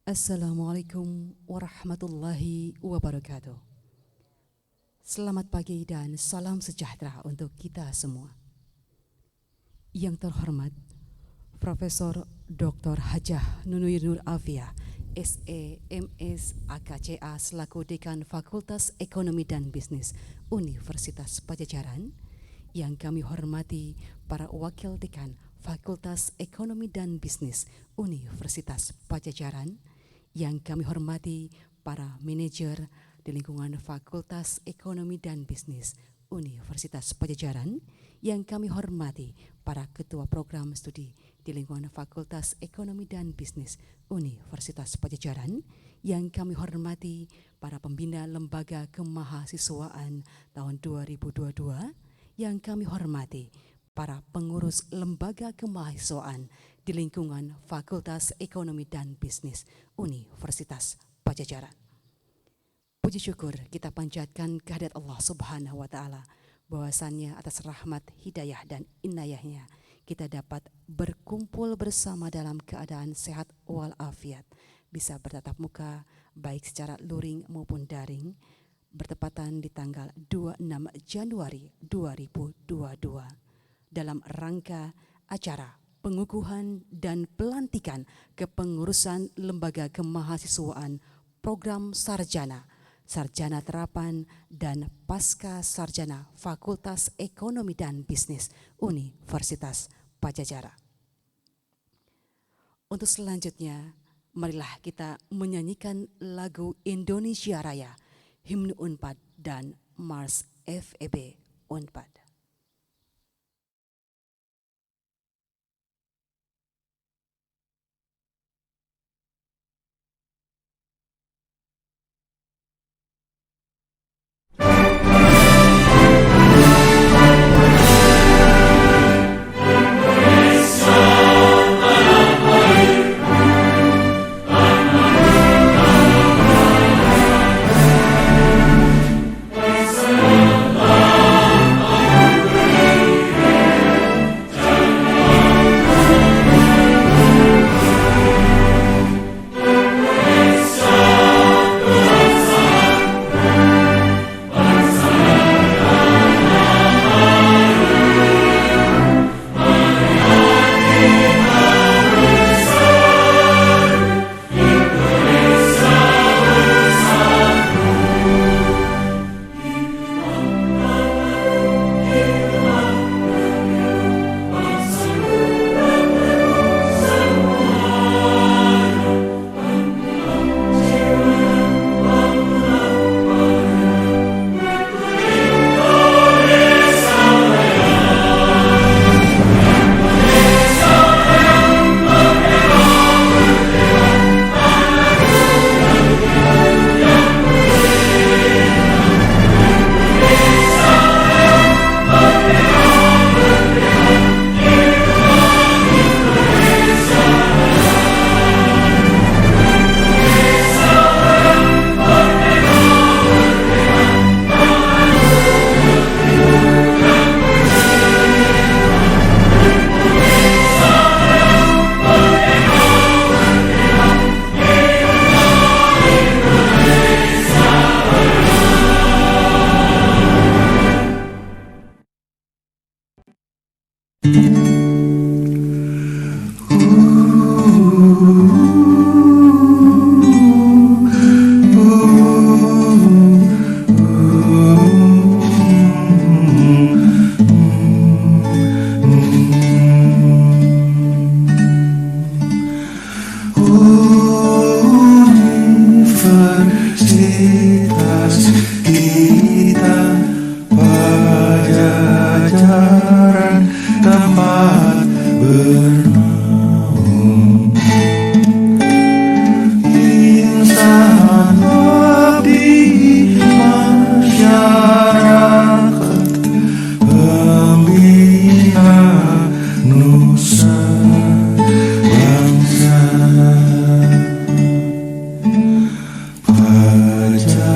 Assalamualaikum warahmatullahi wabarakatuh. Selamat pagi dan salam sejahtera untuk kita semua. Yang terhormat Profesor Dr. Hajah Nunui Nur Afia, SE, MS, AKCA selaku Dekan Fakultas Ekonomi dan Bisnis Universitas Padjadjaran. Yang kami hormati para Wakil Dekan Fakultas Ekonomi dan Bisnis Universitas Padjadjaran. Yang kami hormati para manajer di lingkungan Fakultas Ekonomi dan Bisnis Universitas Padjadjaran. Yang kami hormati para ketua program studi di lingkungan Fakultas Ekonomi dan Bisnis Universitas Padjadjaran. Yang kami hormati para pembina lembaga kemahasiswaan tahun 2022. Yang kami hormati para pengurus lembaga kemahasiswaan di lingkungan Fakultas Ekonomi dan Bisnis Universitas Padjadjaran. Puji syukur kita panjatkan kehadirat Allah Subhanahu wa Ta'ala, bahwasannya atas rahmat, hidayah, dan inayahnya kita dapat berkumpul bersama dalam keadaan sehat walafiat, bisa bertatap muka baik secara luring maupun daring, bertepatan di tanggal 26 Januari 2022 dalam rangka acara pengukuhan dan pelantikan kepengurusan lembaga kemahasiswaan program sarjana, sarjana terapan, dan pasca sarjana Fakultas Ekonomi dan Bisnis Universitas Padjadjaran. Untuk selanjutnya, marilah kita menyanyikan lagu Indonesia Raya, Himne Unpad, dan Mars FEB Unpad. Padjadjaran.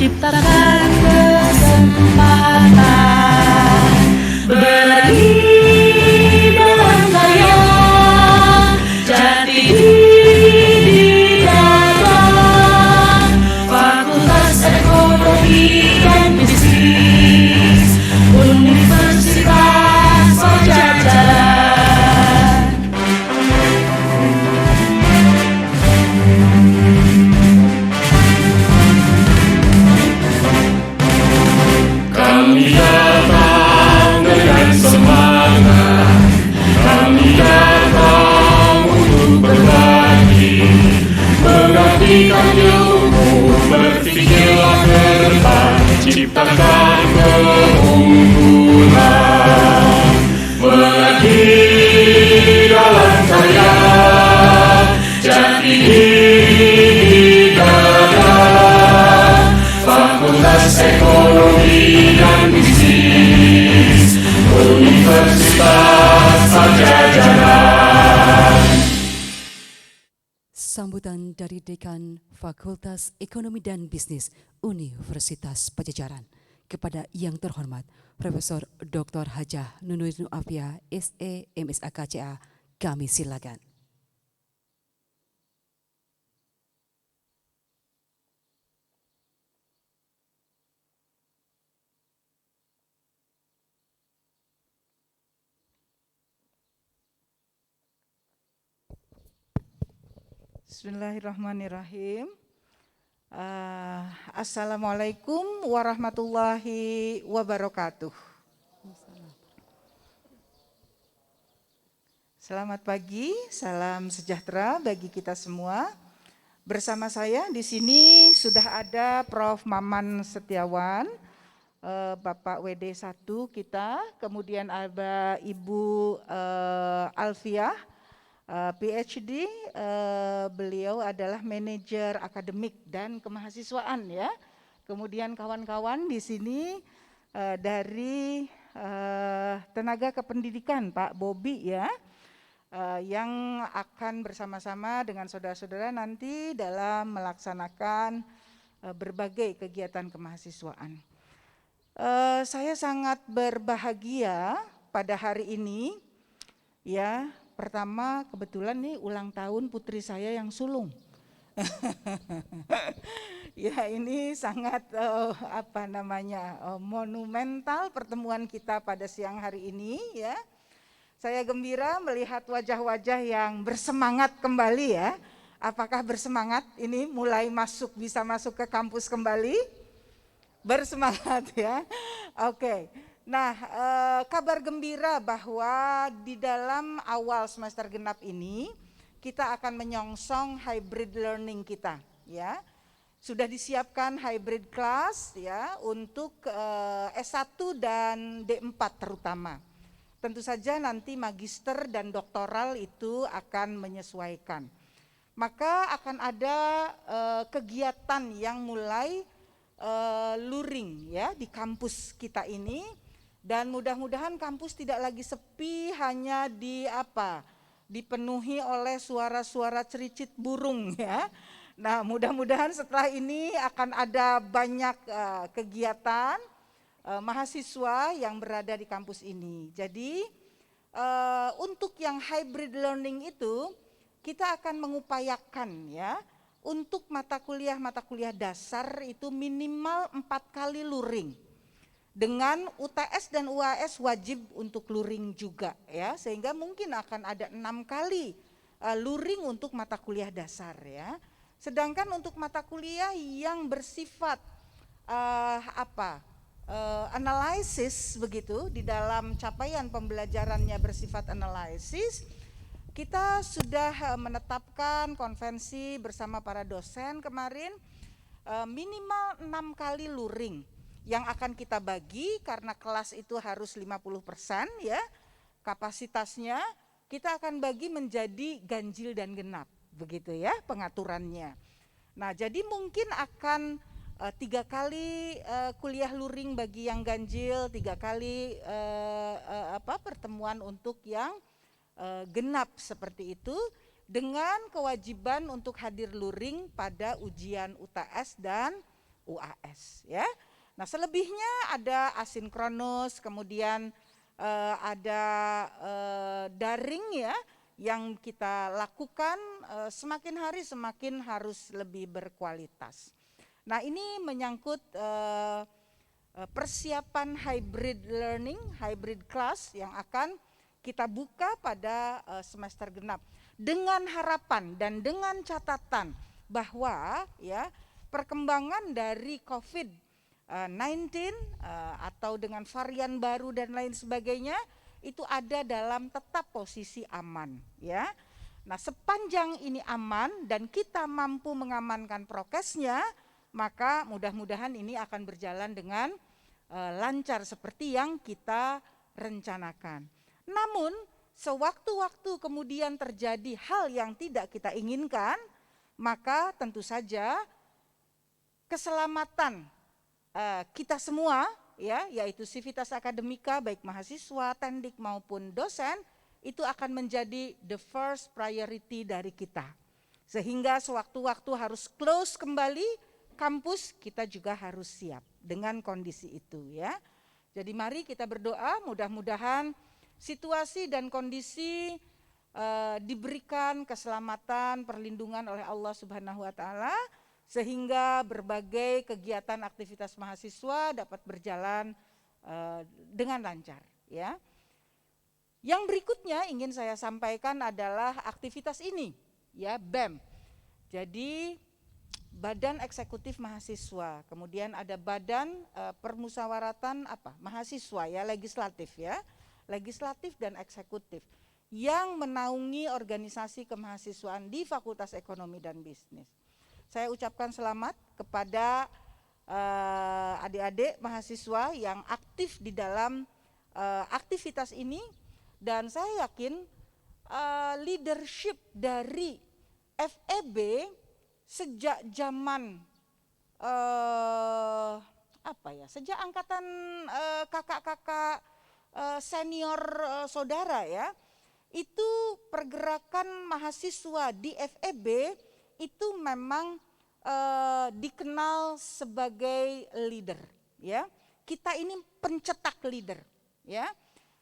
ciptakan kesempatan berani berkarya jati diri dalam Fakultas Ekonomi dan Bisnis Universitas Padjadjaran. Kami datang dengan semangat, kami datang untuk berbagi, mengabdikan ilmu, berpikirlah ke depan, ciptakan keunggulan, mengerti dalam karya, jati diri dada, Fakultas Ekonomi dan Bisnis Universitas Padjadjaran. Sambutan dari Dekan Fakultas Ekonomi dan Bisnis Universitas Padjadjaran kepada yang terhormat Profesor Dr. Hajah Nunuddin Afia, SE, MSA KCA, kami silakan. Bismillahirrahmanirrahim. Assalamualaikum warahmatullahi wabarakatuh. Selamat pagi, salam sejahtera bagi kita semua. Bersama saya di sini sudah ada Prof. Maman Setiawan, Bapak WD 1 kita, kemudian ada Ibu Alfiah, PhD, beliau adalah manajer akademik dan kemahasiswaan ya. Kemudian kawan-kawan di sini dari tenaga kependidikan Pak Bobi ya, yang akan bersama-sama dengan saudara-saudara nanti dalam melaksanakan berbagai kegiatan kemahasiswaan. Saya sangat berbahagia pada hari ini ya. Pertama kebetulan nih ulang tahun putri saya yang sulung. Ya ini sangat monumental pertemuan kita pada siang hari ini ya. Saya gembira melihat wajah-wajah yang bersemangat kembali ya. Apakah bersemangat ini mulai bisa masuk ke kampus kembali? Bersemangat ya. Oke. Nah, kabar gembira bahwa di dalam awal semester genap ini kita akan menyongsong hybrid learning kita, ya. Sudah disiapkan hybrid class ya untuk S1 dan D4 terutama. Tentu saja nanti magister dan doktoral itu akan menyesuaikan. Maka akan ada kegiatan yang mulai luring ya di kampus kita ini. Dan mudah-mudahan kampus tidak lagi sepi hanya dipenuhi oleh suara-suara cericit burung ya. Nah mudah-mudahan setelah ini akan ada banyak kegiatan mahasiswa yang berada di kampus ini. Jadi untuk yang hybrid learning itu kita akan mengupayakan ya untuk mata kuliah dasar itu minimal 4 kali luring. Dengan UTS dan UAS wajib untuk luring juga ya, sehingga mungkin akan ada 6 kali luring untuk mata kuliah dasar ya. Sedangkan untuk mata kuliah yang bersifat analisis begitu, di dalam capaian pembelajarannya bersifat analisis, kita sudah menetapkan konvensi bersama para dosen kemarin minimal 6 kali luring yang akan kita bagi karena kelas itu harus 50% ya kapasitasnya, kita akan bagi menjadi ganjil dan genap begitu ya pengaturannya. Nah jadi mungkin akan 3 kali kuliah luring bagi yang ganjil, 3 kali pertemuan untuk yang genap seperti itu, dengan kewajiban untuk hadir luring pada ujian UTS dan UAS ya. Nah, selebihnya ada asinkronus, kemudian ada daring ya yang kita lakukan, semakin hari semakin harus lebih berkualitas. Nah, ini menyangkut persiapan hybrid learning, hybrid class yang akan kita buka pada semester genap dengan harapan dan dengan catatan bahwa ya perkembangan dari COVID-19 atau dengan varian baru dan lain sebagainya itu ada dalam tetap posisi aman ya. Nah, sepanjang ini aman dan kita mampu mengamankan prokesnya, maka mudah-mudahan ini akan berjalan dengan lancar seperti yang kita rencanakan. Namun sewaktu-waktu kemudian terjadi hal yang tidak kita inginkan, maka tentu saja keselamatan kita semua ya, yaitu sivitas akademika baik mahasiswa, tendik maupun dosen, itu akan menjadi the first priority dari kita. Sehingga sewaktu-waktu harus close kembali kampus, kita juga harus siap dengan kondisi itu ya. Jadi mari kita berdoa, mudah-mudahan situasi dan kondisi diberikan keselamatan, perlindungan oleh Allah Subhanahu wa taala sehingga berbagai kegiatan aktivitas mahasiswa dapat berjalan dengan lancar ya. Yang berikutnya ingin saya sampaikan adalah aktivitas ini ya, BEM. Jadi Badan Eksekutif Mahasiswa, kemudian ada Badan Permusyawaratan mahasiswa ya, legislatif ya, legislatif dan eksekutif yang menaungi organisasi kemahasiswaan di Fakultas Ekonomi dan Bisnis. Saya ucapkan selamat kepada adik-adik mahasiswa yang aktif di dalam aktivitas ini, dan saya yakin leadership dari FEB sejak zaman sejak angkatan kakak-kakak senior saudara ya, itu pergerakan mahasiswa di FEB itu memang dikenal sebagai leader ya. Kita ini pencetak leader ya.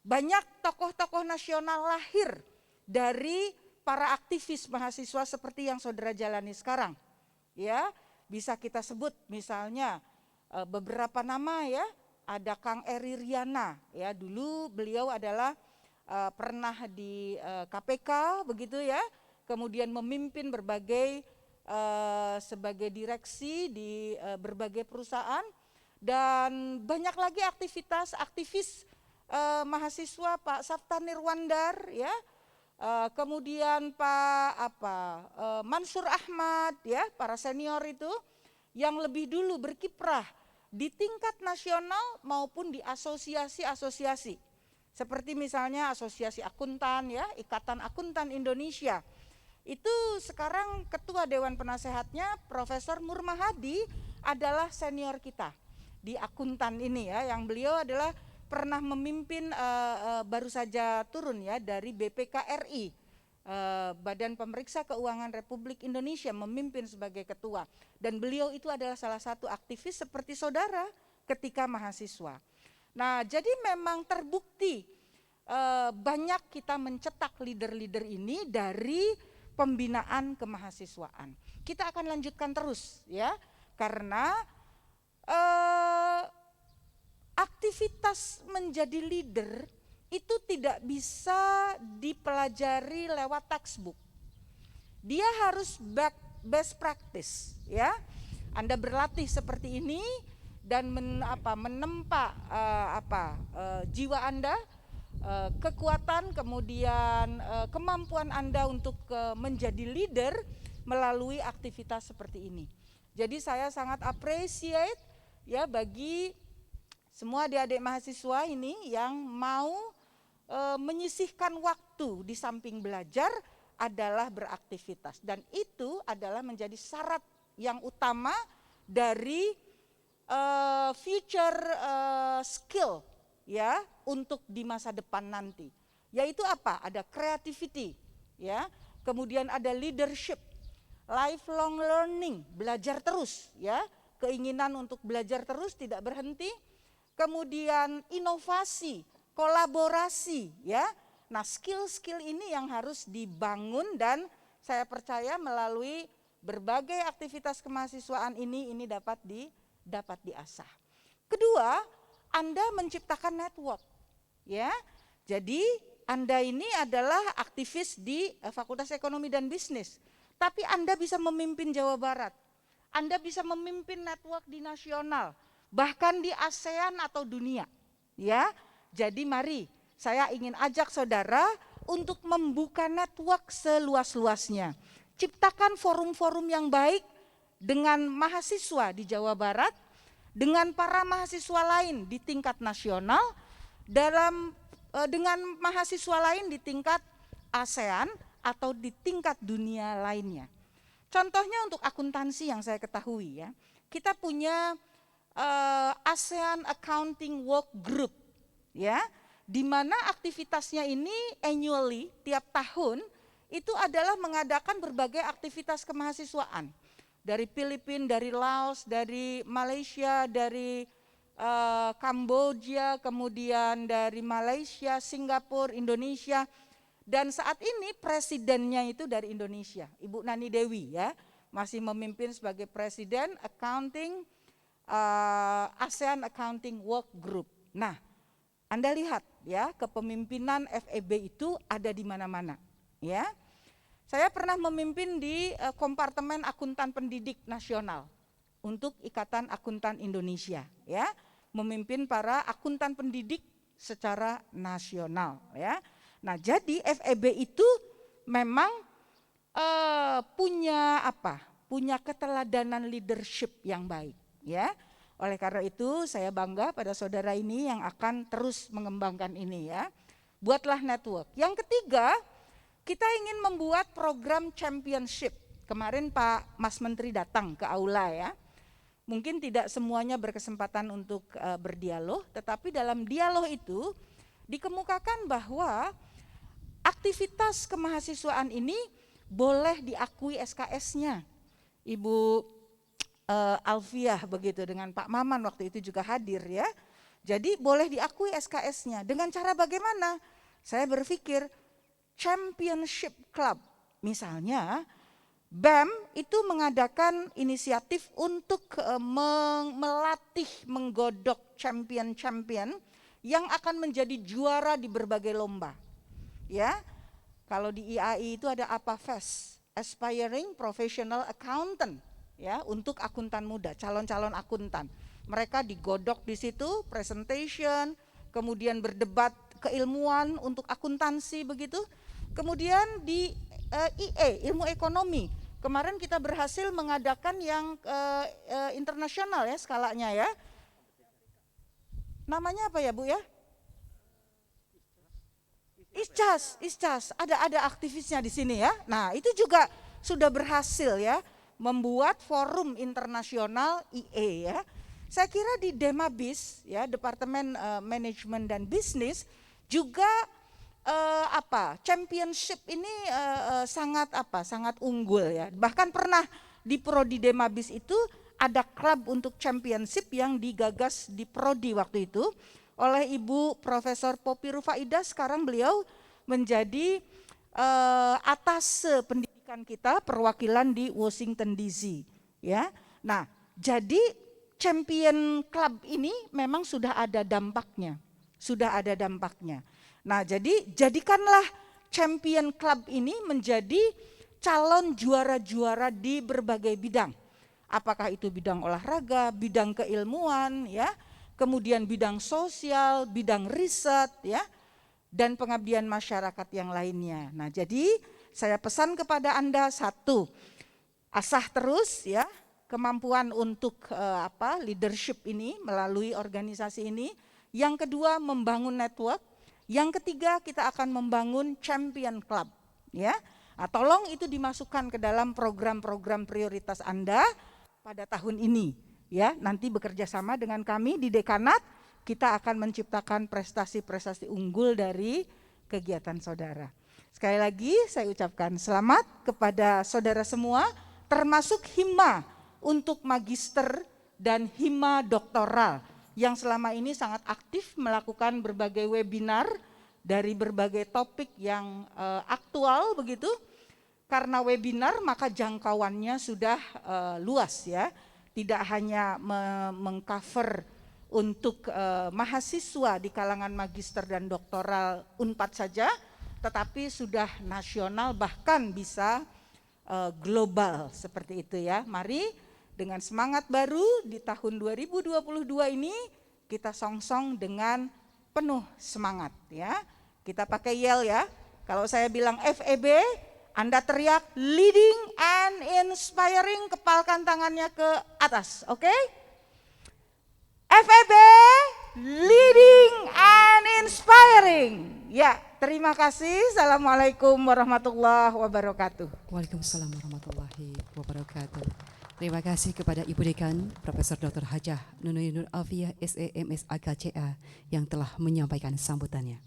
Banyak tokoh-tokoh nasional lahir dari para aktivis mahasiswa seperti yang saudara jalani sekarang ya. Bisa kita sebut misalnya beberapa nama ya, ada Kang Eri Riana ya, dulu beliau adalah pernah di KPK begitu ya, kemudian memimpin berbagai sebagai direksi di berbagai perusahaan, dan banyak lagi aktivis mahasiswa, Pak Safta Nirwandar ya. Kemudian Pak Mansur Ahmad ya, para senior itu yang lebih dulu berkiprah di tingkat nasional maupun di asosiasi-asosiasi seperti misalnya Asosiasi Akuntan ya, Ikatan Akuntan Indonesia. Itu sekarang ketua Dewan Penasehatnya Profesor Murmahadi adalah senior kita di akuntan ini ya, yang beliau adalah pernah memimpin baru saja turun ya dari BPKRI, Badan Pemeriksa Keuangan Republik Indonesia, memimpin sebagai ketua, dan beliau itu adalah salah satu aktivis seperti saudara ketika mahasiswa. Nah, jadi memang terbukti banyak kita mencetak leader-leader ini dari pembinaan kemahasiswaan. Kita akan lanjutkan terus ya, karena aktivitas menjadi leader itu tidak bisa dipelajari lewat textbook. Dia harus best practice ya. Anda berlatih seperti ini dan menempa jiwa Anda, kekuatan, kemudian kemampuan Anda untuk menjadi leader melalui aktivitas seperti ini. Jadi saya sangat appreciate ya bagi semua adik-adik mahasiswa ini yang mau menyisihkan waktu di samping belajar adalah beraktivitas, dan itu adalah menjadi syarat yang utama dari future skill ya untuk di masa depan nanti. Yaitu apa? Ada creativity ya, kemudian ada leadership, lifelong learning, belajar terus ya, keinginan untuk belajar terus tidak berhenti, kemudian inovasi, kolaborasi ya. Nah, skill-skill ini yang harus dibangun dan saya percaya melalui berbagai aktivitas kemahasiswaan ini dapat diasah. Kedua, Anda menciptakan network ya. Jadi Anda ini adalah aktivis di Fakultas Ekonomi dan Bisnis, tapi Anda bisa memimpin Jawa Barat. Anda bisa memimpin network di nasional, bahkan di ASEAN atau dunia. Ya, jadi mari saya ingin ajak saudara untuk membuka network seluas-luasnya. Ciptakan forum-forum yang baik dengan mahasiswa di Jawa Barat, dengan para mahasiswa lain di tingkat nasional, dengan mahasiswa lain di tingkat ASEAN atau di tingkat dunia lainnya. Contohnya untuk akuntansi yang saya ketahui ya, kita punya ASEAN Accounting Work Group ya, di mana aktivitasnya ini annually tiap tahun itu adalah mengadakan berbagai aktivitas kemahasiswaan dari Filipina, dari Laos, dari Malaysia, dari Kamboja, kemudian dari Malaysia, Singapura, Indonesia. Dan saat ini presidennya itu dari Indonesia, Ibu Nani Dewi ya, masih memimpin sebagai presiden ASEAN Accounting Work Group. Nah, Anda lihat ya, kepemimpinan FEB itu ada di mana-mana ya. Saya pernah memimpin di Kompartemen Akuntan Pendidik Nasional untuk Ikatan Akuntan Indonesia ya, memimpin para akuntan pendidik secara nasional ya. Nah, jadi FEB itu memang punya keteladanan leadership yang baik ya. Oleh karena itu saya bangga pada saudara ini yang akan terus mengembangkan ini ya. Buatlah network. Yang ketiga, kita ingin membuat program championship. Kemarin Pak Mas Menteri datang ke aula ya. Mungkin tidak semuanya berkesempatan untuk berdialog, tetapi dalam dialog itu dikemukakan bahwa aktivitas kemahasiswaan ini boleh diakui SKS-nya. Ibu Alfiah begitu dengan Pak Maman waktu itu juga hadir ya. Jadi boleh diakui SKS-nya. Dengan cara bagaimana? Saya berpikir championship club. Misalnya BEM itu mengadakan inisiatif untuk melatih, menggodok champion-champion yang akan menjadi juara di berbagai lomba. Ya, kalau di IAI itu ada APAFES, Aspiring Professional Accountant, ya, untuk akuntan muda, calon-calon akuntan. Mereka digodok di situ, presentation, kemudian berdebat keilmuan untuk akuntansi begitu. Kemudian di IE, ilmu ekonomi, kemarin kita berhasil mengadakan yang internasional ya skalanya ya. Namanya apa ya Bu ya? ISCAS, ada aktivisnya di sini ya. Nah, itu juga sudah berhasil ya membuat forum internasional IE ya. Saya kira di Demabis ya, Departemen Manajemen dan Bisnis juga championship ini sangat unggul ya. Bahkan pernah di Prodi Demabis itu ada klub untuk championship yang digagas di Prodi waktu itu oleh Ibu Profesor Poppy Rufaidah. Sekarang beliau menjadi atase pendidikan kita perwakilan di Washington DC ya. Nah, jadi champion club ini memang sudah ada dampaknya. Nah, jadi jadikanlah champion club ini menjadi calon juara-juara di berbagai bidang. Apakah itu bidang olahraga, bidang keilmuan ya, kemudian bidang sosial, bidang riset ya, dan pengabdian masyarakat yang lainnya. Nah, jadi saya pesan kepada Anda, satu, asah terus ya kemampuan untuk leadership ini melalui organisasi ini. Yang kedua, membangun network. Yang ketiga, kita akan membangun champion club ya. Nah, tolong itu dimasukkan ke dalam program-program prioritas Anda pada tahun ini ya. Nanti bekerja sama dengan kami di dekanat, kita akan menciptakan prestasi-prestasi unggul dari kegiatan saudara. Sekali lagi saya ucapkan selamat kepada saudara semua, termasuk hima untuk magister dan Hima Doktoral yang selama ini sangat aktif melakukan berbagai webinar dari berbagai topik yang aktual begitu. Karena webinar maka jangkauannya sudah luas ya, tidak hanya mengcover untuk mahasiswa di kalangan magister dan doktoral Unpad saja, tetapi sudah nasional bahkan bisa global seperti itu ya. Mari dengan semangat baru di tahun 2022 ini kita songsong dengan penuh semangat ya. Kita pakai yell ya. Kalau saya bilang FEB, Anda teriak leading and inspiring, kepalkan tangannya ke atas, oke? FEB, leading and inspiring. Ya, terima kasih. Assalamualaikum warahmatullahi wabarakatuh. Waalaikumsalam warahmatullahi wabarakatuh. Terima kasih kepada Ibu Dekan, Profesor Dr. Hajah Nunui Nur Alfiah SEMS AKCA yang telah menyampaikan sambutannya.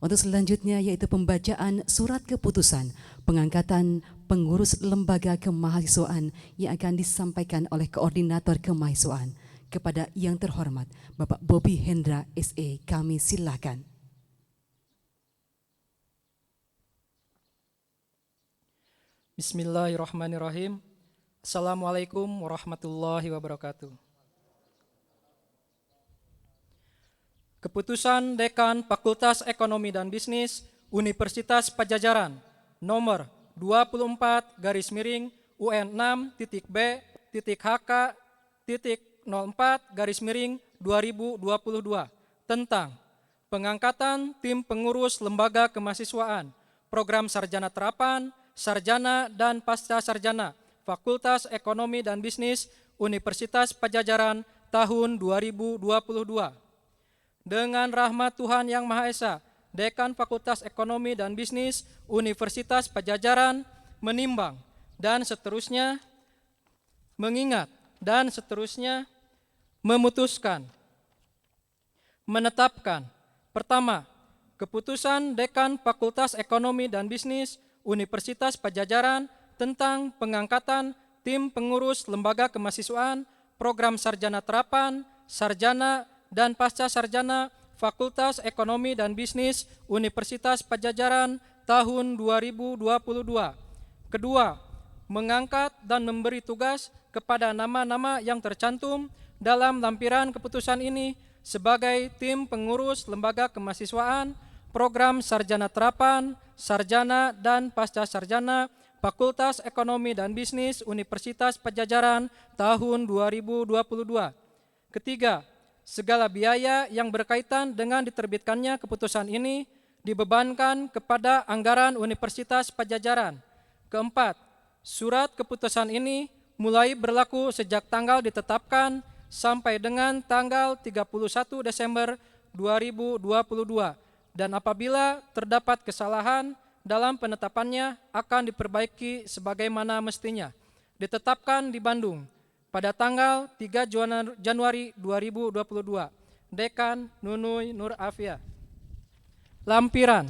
Untuk selanjutnya yaitu pembacaan surat keputusan pengangkatan pengurus lembaga kemahasiswaan yang akan disampaikan oleh Koordinator Kemahasiswaan kepada yang terhormat Bapak Bobi Hendra SE. Kami silakan. Bismillahirrahmanirrahim. Assalamualaikum warahmatullahi wabarakatuh. Keputusan Dekan Fakultas Ekonomi dan Bisnis Universitas Padjadjaran nomor 24-UN6.B.HK.04-2022 tentang pengangkatan tim pengurus lembaga kemahasiswaan, program sarjana terapan, sarjana dan pasca sarjana Fakultas Ekonomi dan Bisnis Universitas Padjadjaran tahun 2022. Dengan rahmat Tuhan Yang Maha Esa, Dekan Fakultas Ekonomi dan Bisnis Universitas Padjadjaran menimbang dan seterusnya mengingat dan seterusnya memutuskan, menetapkan. Pertama, keputusan Dekan Fakultas Ekonomi dan Bisnis Universitas Padjadjaran tentang pengangkatan tim pengurus lembaga kemahasiswaan, program sarjana terapan, sarjana dan pasca sarjana Fakultas Ekonomi dan Bisnis Universitas Padjadjaran tahun 2022. Kedua, mengangkat dan memberi tugas kepada nama-nama yang tercantum dalam lampiran keputusan ini sebagai tim pengurus lembaga kemahasiswaan, program sarjana terapan, sarjana dan pasca sarjana Fakultas Ekonomi dan Bisnis Universitas Padjadjaran tahun 2022. Ketiga, segala biaya yang berkaitan dengan diterbitkannya keputusan ini dibebankan kepada anggaran Universitas Padjadjaran. Keempat, surat keputusan ini mulai berlaku sejak tanggal ditetapkan sampai dengan tanggal 31 Desember 2022 dan apabila terdapat kesalahan dalam penetapannya akan diperbaiki sebagaimana mestinya. Ditetapkan di Bandung pada tanggal 3 Januari 2022. Dekan Nunui Nur Alfiah. Lampiran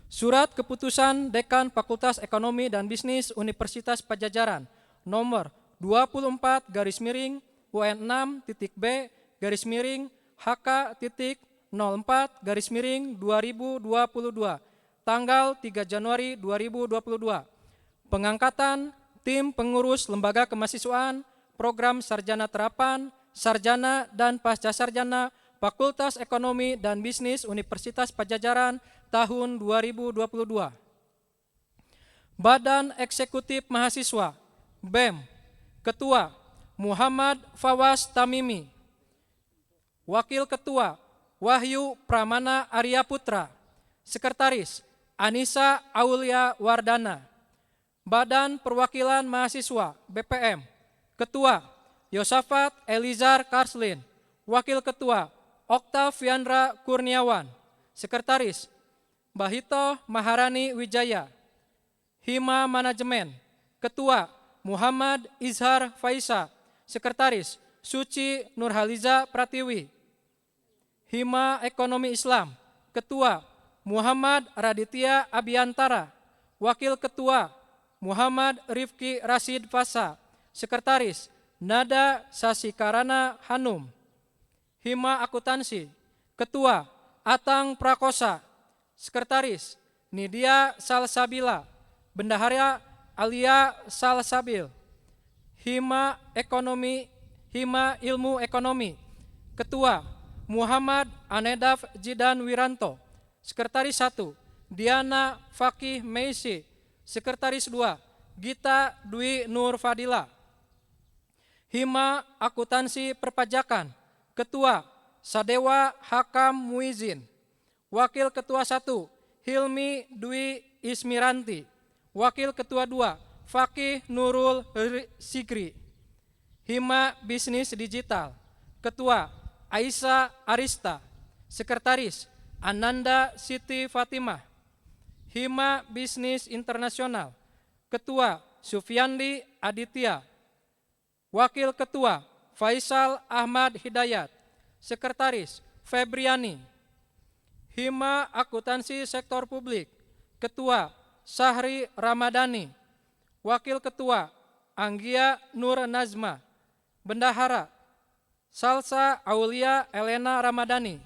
Surat Keputusan Dekan Fakultas Ekonomi dan Bisnis Universitas Padjadjaran nomor 24-UN6.B/HK.04/2022 tanggal 3 Januari 2022. Pengangkatan tim pengurus lembaga kemahasiswaan, program sarjana terapan, sarjana dan pasca sarjana Fakultas Ekonomi dan Bisnis Universitas Padjadjaran tahun 2022. Badan Eksekutif Mahasiswa BEM, Ketua Muhammad Fawaz Tamimi, Wakil Ketua Wahyu Pramana Arya Putra, Sekretaris Anissa Aulia Wardana. Badan Perwakilan Mahasiswa BPM, Ketua Yosafat Elizar Karslin, Wakil Ketua Oktaviandra Kurniawan, Sekretaris Bahito Maharani Wijaya. Hima Manajemen, Ketua Muhammad Izhar Faisa, Sekretaris Suci Nurhaliza Pratiwi. Hima Ekonomi Islam, Ketua Muhammad Raditya Abiantara, Wakil Ketua Muhammad Rifki Rashid Fasa, Sekretaris Nada Sasikarana Hanum. Hima Akuntansi, Ketua Atang Prakosa. Sekretaris Nidia Salsabila. Bendahara Alia Salsabil. Hima Ilmu Ekonomi. Ketua Muhammad Anedaf Jidan Wiranto. Sekretaris 1 Diana Fakih Meisi. Sekretaris 2 Gita Dwi Nur Fadila. Hima Akuntansi Perpajakan. Ketua Sadewa Hakam Muizin. Wakil Ketua 1 Hilmi Dwi Ismiranti. Wakil Ketua 2 Fakih Nurul Sigri. Hima Bisnis Digital. Ketua Aisyah Arista. Sekretaris Ananda Siti Fatimah. Hima Bisnis Internasional. Ketua Sufyandi Aditya. Wakil Ketua Faisal Ahmad Hidayat. Sekretaris Febriani. Hima Akuntansi Sektor Publik. Ketua Sahri Ramadhani. Wakil Ketua Anggia Nur Nazma. Bendahara Salsa Aulia Elena Ramadhani.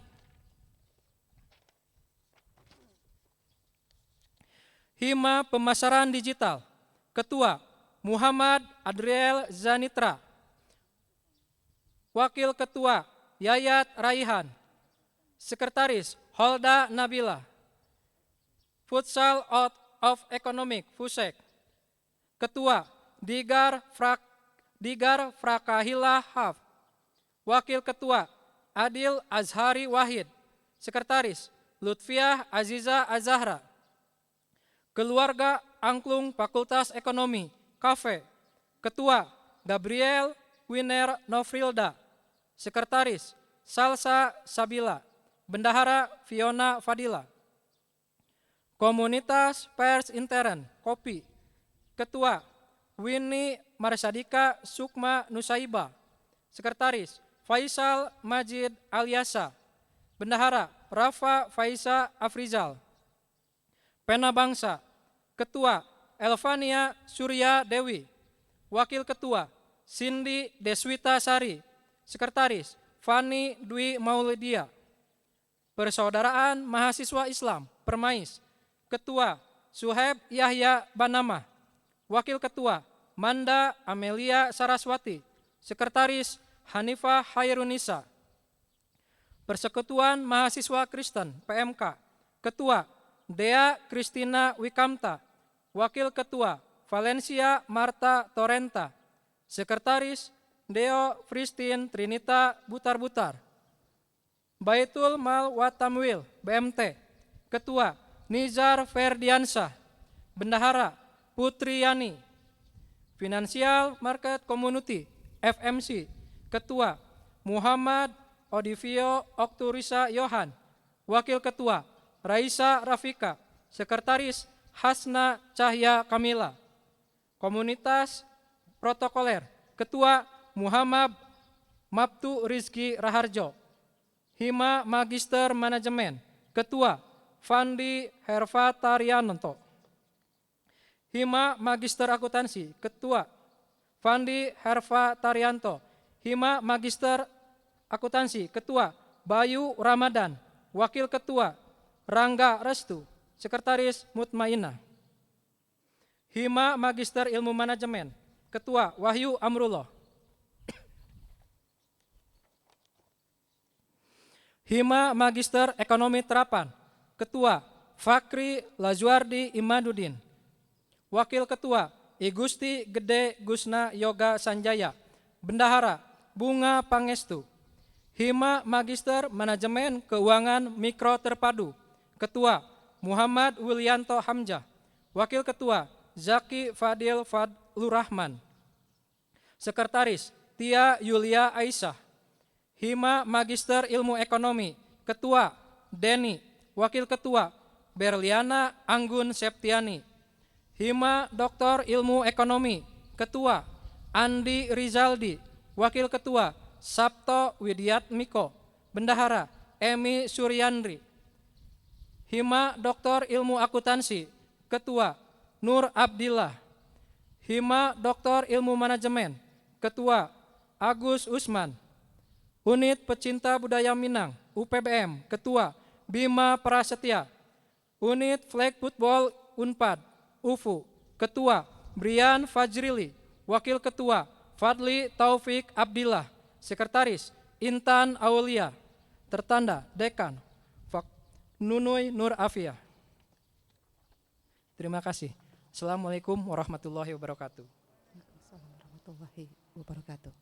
Hima Pemasaran Digital. Ketua Muhammad Adriel Zanitra. Wakil Ketua Yayat Raihan. Sekretaris Holda Nabila. Futsal Out of Economic Fusek. Ketua Digar Frakahila Haf. Wakil Ketua Adil Azhari Wahid. Sekretaris Lutfiah Aziza Azahra. Keluarga Angklung Fakultas Ekonomi Kafe. Ketua Gabriel Winer Nofrilda. Sekretaris Salsa Sabila. Bendahara Fiona Fadila. Komunitas Pers Intern Kopi. Ketua Winnie Marsadika Sukma Nusaiba. Sekretaris Faisal Majid Aliasa. Bendahara Rafa Faisa Afrizal. Pena Bangsa. Ketua Elvania Surya Dewi. Wakil Ketua Cindy Deswita Sari. Sekretaris Fani Dwi Maulidia. Persaudaraan Mahasiswa Islam Permais. Ketua Suheb Yahya Banama. Wakil Ketua Manda Amelia Saraswati. Sekretaris Hanifah Hairunisa. Persekutuan Mahasiswa Kristen PMK. Ketua Dea Kristina Wikamta. Wakil Ketua Valencia Marta Torrenta. Sekretaris Deo Pristin Trinita Butar-Butar. Baitul Mal Watamwil BMT. Ketua Nizar Ferdiansah. Bendahara Putri Yani. Financial Market Community FMC. Ketua Muhammad Odivio Okturisa Yohan. Wakil Ketua Raisa Rafika. Sekretaris Hasna Cahya Kamila. Komunitas Protokoler. Ketua Muhammad Mabtu Rizki Raharjo. Hima Magister Manajemen. Ketua Fandi Hervatarianto. Hima Magister Akuntansi. Ketua Fandi Hervatarianto. Hima Magister Akuntansi. Ketua Bayu Ramadan. Wakil Ketua Rangga Restu. Sekretaris Mutmainah. Hima Magister Ilmu Manajemen. Ketua Wahyu Amrullah. Hima Magister Ekonomi Terapan. Ketua Fakri Lazuardi Imaduddin. Wakil Ketua Igusti Gede Gusna Yoga Sanjaya. Bendahara Bunga Pangestu. Hima Magister Manajemen Keuangan Mikro Terpadu. Ketua Muhammad Willianto Hamzah. Wakil Ketua Zaki Fadil Fadlur Rahman. Sekretaris Tia Yulia Aisyah. Hima Magister Ilmu Ekonomi. Ketua Deni. Wakil Ketua Berliana Anggun Septiani. Hima Doktor Ilmu Ekonomi. Ketua Andi Rizaldi. Wakil Ketua Sabto Widiatmiko. Bendahara Emi Suryandri. Hima Doktor Ilmu Akuntansi. Ketua Nur Abdillah. Hima Doktor Ilmu Manajemen, Ketua Agus Usman. Unit Pecinta Budaya Minang, UPBM, Ketua Bima Prasetya. Unit Flag Football Unpad, UFU, Ketua Brian Fajrili. Wakil Ketua Fadli Taufik Abdillah. Sekretaris Intan Aulia. Tertanda Dekan Nunui Nur Afia. Terima kasih. Assalamualaikum warahmatullahi wabarakatuh. Assalamualaikum warahmatullahi wabarakatuh.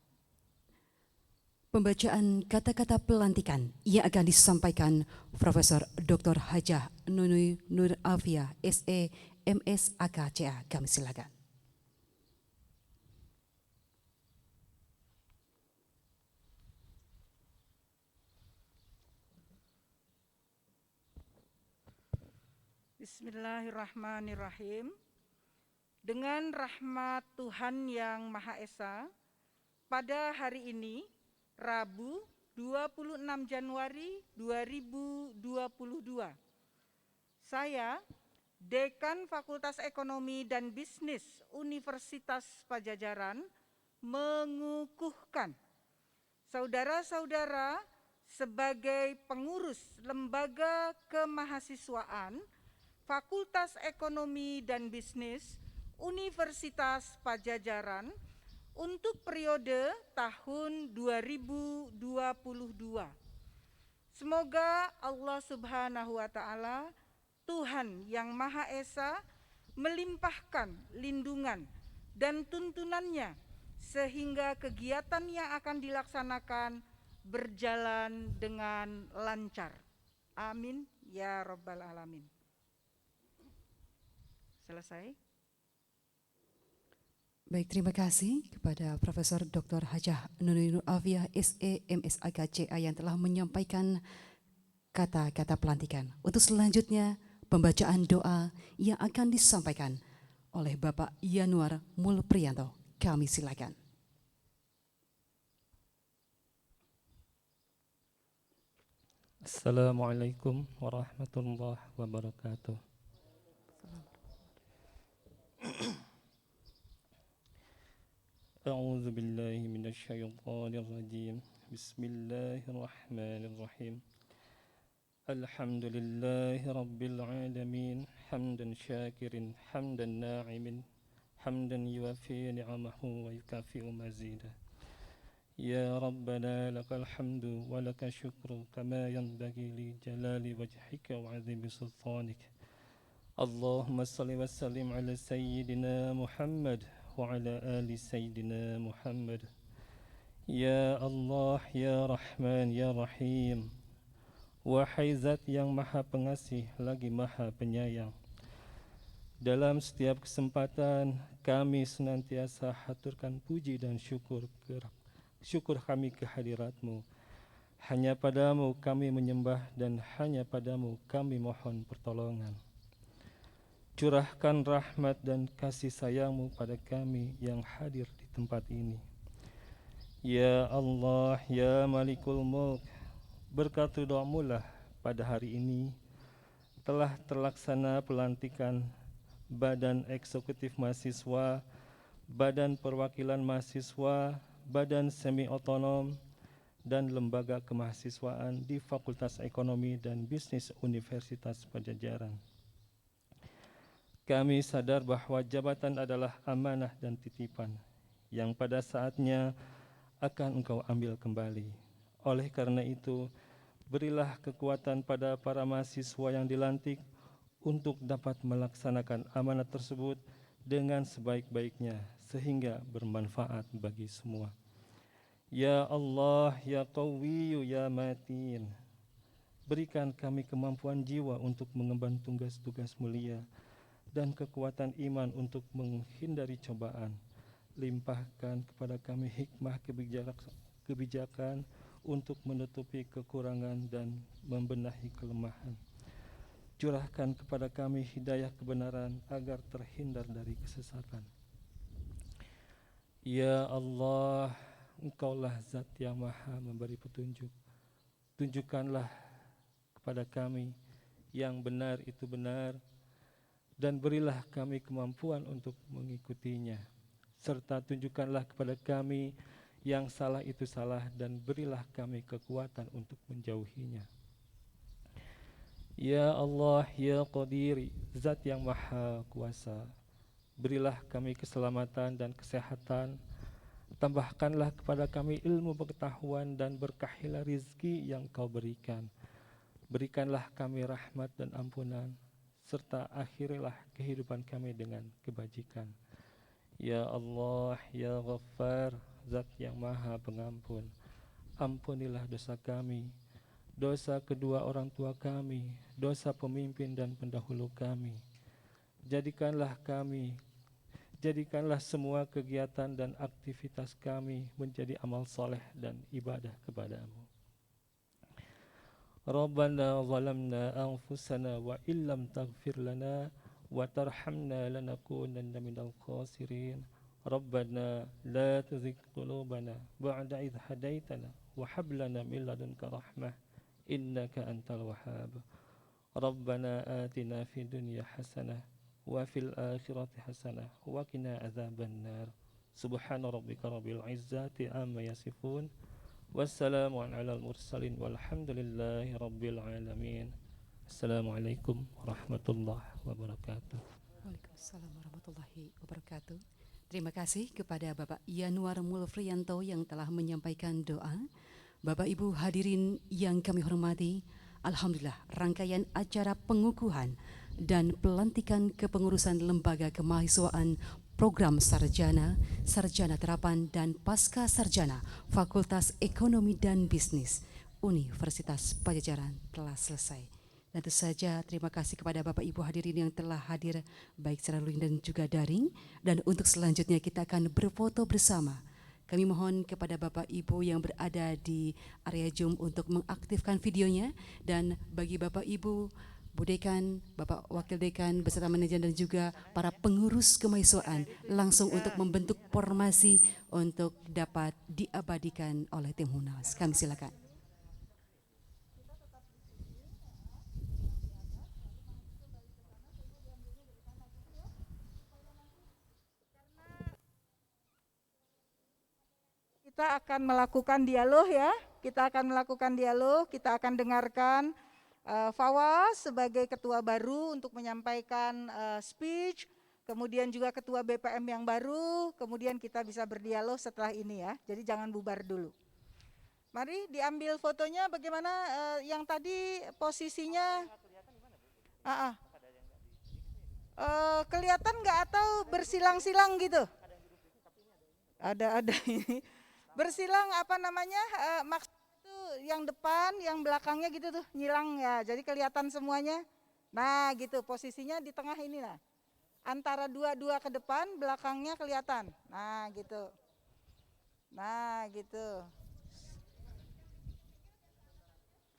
Pembacaan kata-kata pelantikan yang akan disampaikan Profesor Dr. Hajah Nunui Nur Afia, SE, MS, AKCA. Kami silakan. Bismillahirrahmanirrahim. Dengan rahmat Tuhan Yang Maha Esa, pada hari ini, Rabu 26 Januari 2022, saya, Dekan Fakultas Ekonomi dan Bisnis Universitas Padjadjaran, mengukuhkan saudara-saudara sebagai pengurus Lembaga Kemahasiswaan Fakultas Ekonomi dan Bisnis Universitas Padjadjaran untuk periode tahun 2022. Semoga Allah Subhanahu wa Ta'ala, Tuhan Yang Maha Esa, melimpahkan lindungan dan tuntunannya sehingga kegiatan yang akan dilaksanakan berjalan dengan lancar. Amin ya Rabbal Alamin. Selesai. Baik, terima kasih kepada Profesor Dr. Hajah Nunui Nur Afia, SE, MS, AKCA yang telah menyampaikan kata-kata pelantikan. Untuk selanjutnya, pembacaan doa yang akan disampaikan oleh Bapak Yanuar Mulpriyanto. Kami silakan. Assalamualaikum warahmatullahi wabarakatuh. A'udzu billahi minasyaitonir rajim. Bismillahirrahmanirrahim. Alhamdulillahi rabbil alamin, hamdan syakirin, hamdan na'imin, hamdan yuwafi ni'amahu wa yukafi'u mazidah. Ya Rabbana lakal hamdu wa laka syukru kama yanbaghi li jalali wajhika wa 'azimi sultanik. Allahumma salli wa sallim ala sayyidina Muhammad wa ala ali sayyidina Muhammad. Ya Allah, ya Rahman, ya Rahim. Wahai Zat yang Maha Pengasih lagi Maha Penyayang, dalam setiap kesempatan kami senantiasa haturkan puji dan syukur kami kehadirat-Mu. Hanya Padamu kami menyembah dan hanya Padamu kami mohon pertolongan. Curahkan rahmat dan kasih sayang-Mu pada kami yang hadir di tempat ini. Ya Allah, ya Malikul Mulk, berkat ridha-Mu lah pada hari ini telah terlaksana pelantikan Badan Eksekutif Mahasiswa, Badan Perwakilan Mahasiswa, Badan Semi Otonom, dan Lembaga Kemahasiswaan di Fakultas Ekonomi dan Bisnis Universitas Padjadjaran. Kami sadar bahwa jabatan adalah amanah dan titipan yang pada saatnya akan Engkau ambil kembali. Oleh karena itu, berilah kekuatan pada para mahasiswa yang dilantik untuk dapat melaksanakan amanat tersebut dengan sebaik-baiknya sehingga bermanfaat bagi semua. Ya Allah, ya Qawiyyu, ya Matin, berikan kami kemampuan jiwa untuk mengemban tugas-tugas mulia dan kekuatan iman untuk menghindari cobaan. Limpahkan kepada kami hikmah kebijakan untuk menutupi kekurangan dan membenahi kelemahan. Curahkan kepada kami hidayah kebenaran agar terhindar dari kesesatan. Ya Allah, Engkaulah Zat yang Maha memberi petunjuk. Tunjukkanlah kepada kami yang benar itu benar, dan berilah kami kemampuan untuk mengikutinya. serta tunjukkanlah kepada kami yang salah itu salah dan berilah kami kekuatan untuk menjauhinya. Ya Allah, Ya Qadiri, Zat yang Maha Kuasa, berilah kami keselamatan dan kesehatan, tambahkanlah kepada kami ilmu pengetahuan dan berkahilah rizki yang Kau berikan. Berikanlah kami rahmat dan ampunan, serta akhirilah kehidupan kami dengan kebajikan. Ya Allah, Ya Ghaffar, Zat yang Maha Pengampun, ampunilah dosa kami, dosa kedua orang tua kami, dosa pemimpin dan pendahulu kami. Jadikanlah semua kegiatan dan aktivitas kami menjadi amal soleh dan ibadah kepadamu. Rabbana zalamna anfusana wa illam taghfir lana wa tarhamna lanakunanna minal khasirin. Rabbana la tuzigh qulubana ba'da idh hadaitana wa hab lana min ladunka rahmah innaka antal wahhab. Rabbana atina fid dunya hasanah wa fil akhirati hasanah wa qina adzabannar. Subhana rabbika rabbil izzati amma yasifun. Wassalamu alal mursalin walhamdulillahi rabbil alamin. Assalamualaikum warahmatullahi wabarakatuh. Waalaikumsalam warahmatullahi wabarakatuh. Terima kasih kepada Bapak Yanuar Mulfriyanto yang telah menyampaikan doa. Bapak Ibu hadirin yang kami hormati, alhamdulillah rangkaian acara pengukuhan dan pelantikan kepengurusan lembaga kemahasiswaan program sarjana, sarjana terapan dan pasca sarjana Fakultas Ekonomi dan Bisnis Universitas Padjadjaran telah selesai. Dan tentu saja terima kasih kepada Bapak Ibu hadirin yang telah hadir baik secara luring dan juga daring. Dan untuk selanjutnya kita akan berfoto bersama. Kami mohon kepada Bapak Ibu yang berada di area Zoom untuk mengaktifkan videonya, dan bagi Bapak Ibu, Bu Dekan, Bapak Wakil Dekan beserta manajer dan juga para pengurus kemahasiswaan langsung untuk membentuk formasi untuk dapat diabadikan oleh tim Hunas. Kami silakan. Kita akan melakukan dialog ya, kita akan dengarkan Fawaz sebagai ketua baru untuk menyampaikan speech, kemudian juga ketua BPM yang baru, kemudian kita bisa berdialog setelah ini ya, jadi jangan bubar dulu. Mari diambil fotonya bagaimana yang tadi posisinya, kelihatan nggak atau bersilang-silang gitu? Ada ini. Bersilang apa namanya, maksud itu yang depan, yang belakangnya gitu tuh, nyilang ya, jadi kelihatan semuanya. Nah gitu, posisinya di tengah ini lah. Antara dua ke depan, belakangnya kelihatan. Nah gitu.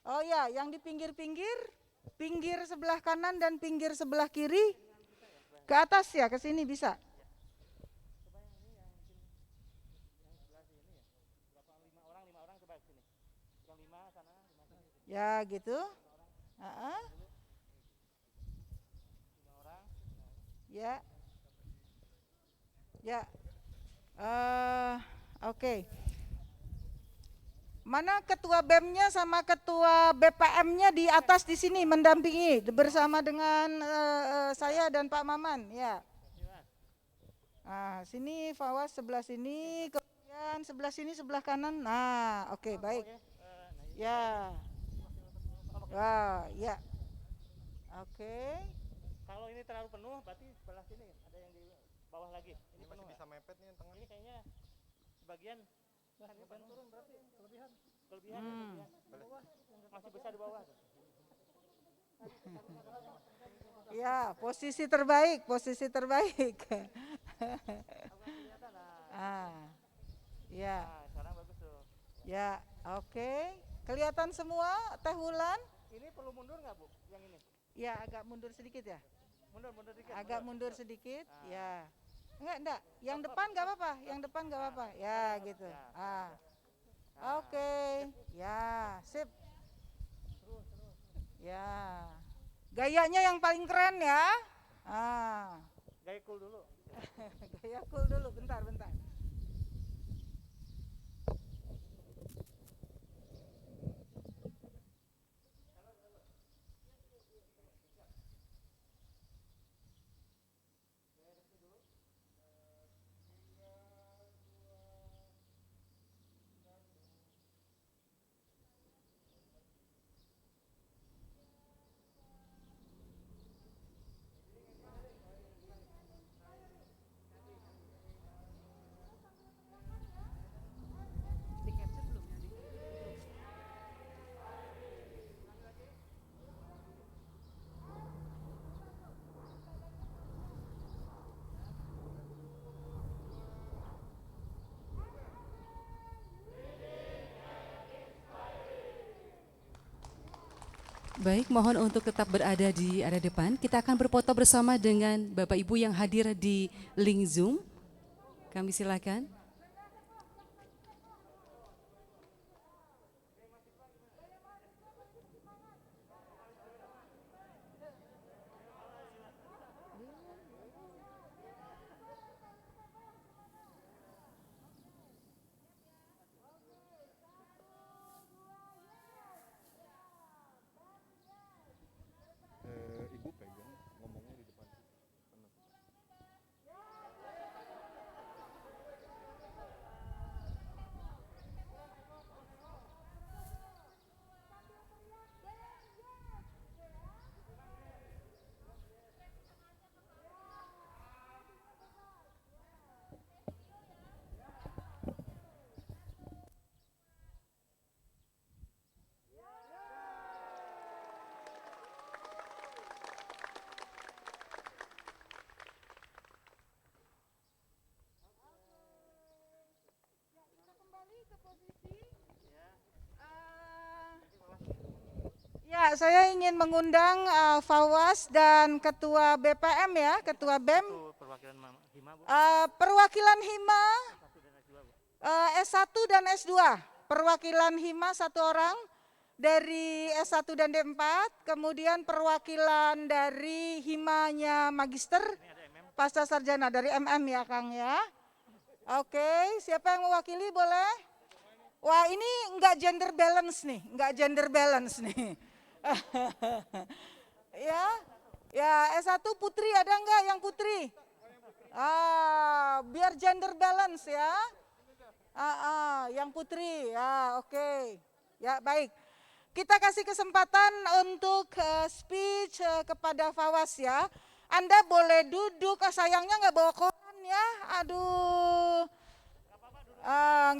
Oh ya, yang di pinggir-pinggir, pinggir sebelah kanan dan pinggir sebelah kiri, ke atas ya, ke sini bisa. Ya gitu. Ya. Oke. Mana ketua BEM-nya sama ketua BPM-nya di atas di sini mendampingi bersama dengan saya dan Pak Maman ya. Nah, sini Fawaz sebelah sini, kemudian sebelah sini sebelah kanan. Nah, oke, baik. Ya. Ya. Oke. Kalau ini terlalu penuh, berarti sebelah sini ada yang di bawah lagi. Ini masih bisa mepet nih yang tengah. Ini kayaknya sebagian turun berarti kelebihan. Masih besar di bawah. Ya, posisi terbaik. Ya. Sekarang bagus tuh. Ya, oke. Kelihatan semua Teh Wulan? Ini perlu mundur nggak Bu? Yang ini? Ya, agak mundur sedikit ya. Mundur dikit. Agak mundur sedikit, ya. Enggak. Yang depan nggak apa-apa. Ya, gitu. Oke. Ya, sip. Ya. Gayanya yang paling keren ya. Gaya cool dulu. Gaya cool dulu, bentar. Baik, mohon untuk tetap berada di area depan. Kita akan berfoto bersama dengan Bapak Ibu yang hadir di link Zoom. Kami silakan. Ibu pegang ngomongnya di depan. Ya, saya ingin mengundang Fawas dan Ketua BPM ya, Ketua BEM. Perwakilan Hima S1 dan S2. Perwakilan Hima satu orang dari S1 dan D4, kemudian perwakilan dari Himanya Magister Pasca Sarjana dari MM ya Kang ya. Oke, siapa yang mewakili boleh? Wah, ini enggak gender balance nih, ya S1 Putri ada enggak yang Putri? Biar gender balance ya. Yang Putri ya, oke. Ya baik. Kita kasih kesempatan untuk speech kepada Fawas ya. Anda boleh duduk, sayangnya nggak bawa koran ya. Aduh.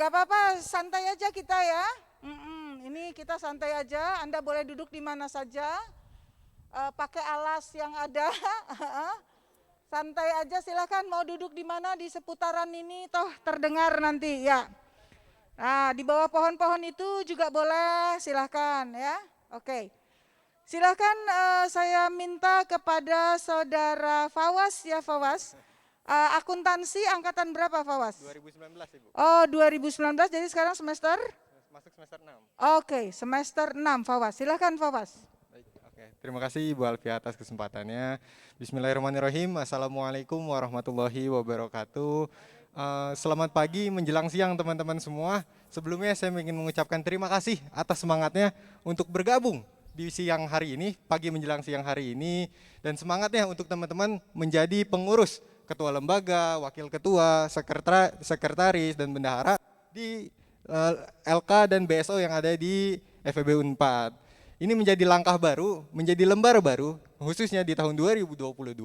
Nggak apa-apa, santai aja kita ya. Ini kita santai aja. Anda boleh duduk di mana saja. Pakai alas yang ada. Santai aja, silakan mau duduk di mana di seputaran ini, toh terdengar nanti ya. Nah, di bawah pohon-pohon itu juga boleh, silakan ya. Oke. Silakan saya minta kepada saudara Fawas ya, Fawas. Akuntansi angkatan berapa Fawas? 2019 Ibu. Oh 2019, jadi sekarang semester? Masuk semester 6. Oke, semester 6 Fawas. Silakan Fawas. Baik, oke. Terima kasih Ibu Alfia atas kesempatannya. Bismillahirrahmanirrahim. Assalamualaikum warahmatullahi wabarakatuh. Selamat pagi menjelang siang teman-teman semua. Sebelumnya saya ingin mengucapkan terima kasih atas semangatnya untuk bergabung di siang hari ini, pagi menjelang siang hari ini, dan semangatnya untuk teman-teman menjadi pengurus, ketua lembaga, wakil ketua, sekretaris, dan bendahara di LK dan BSO yang ada di FEB Unpad. Ini menjadi langkah baru, menjadi lembar baru, khususnya di tahun 2022,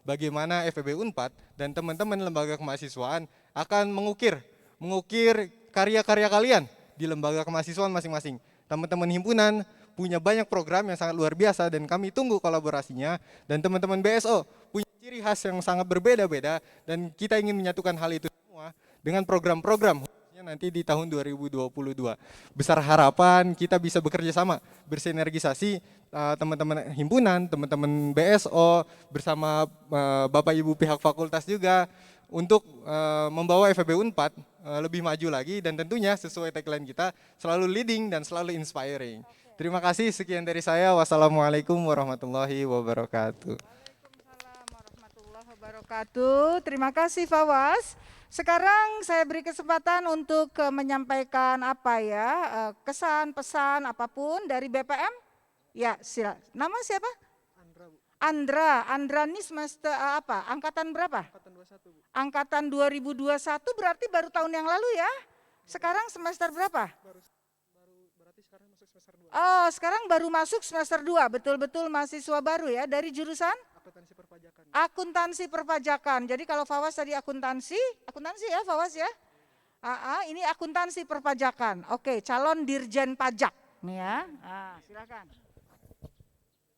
bagaimana FEB Unpad dan teman-teman lembaga kemahasiswaan akan mengukir karya-karya kalian di lembaga kemahasiswaan masing-masing. Teman-teman himpunan punya banyak program yang sangat luar biasa dan kami tunggu kolaborasinya, dan teman-teman BSO punya ciri khas yang sangat berbeda-beda dan kita ingin menyatukan hal itu semua dengan program-program nanti di tahun 2022. Besar harapan kita bisa bekerja sama, bersinergisasi teman-teman himpunan, teman-teman BSO bersama Bapak Ibu pihak fakultas juga untuk membawa FEB Unpad lebih maju lagi, dan tentunya sesuai tagline kita, selalu leading dan selalu inspiring. Terima kasih, sekian dari saya. Wassalamualaikum warahmatullahi wabarakatuh. Waalaikumsalam warahmatullahi wabarakatuh. wabarakatuh. Terima kasih Fawaz. Sekarang saya beri kesempatan untuk menyampaikan apa ya, kesan, pesan, apapun dari BPM. Ya, silakan. Nama siapa? Andra, Bu. Andra ini semester apa? Angkatan berapa? Angkatan 21, Bu. Angkatan 2021 berarti baru tahun yang lalu ya? Sekarang semester berapa? Baru berarti sekarang masuk semester 2. Oh, sekarang baru masuk semester 2, betul-betul mahasiswa baru ya, dari jurusan? Akuntansi perpajakan. Akuntansi perpajakan. Jadi kalau Fawaz tadi akuntansi ya Fawaz ya? Ini akuntansi perpajakan. Oke, calon dirjen pajak nih ya. Silakan.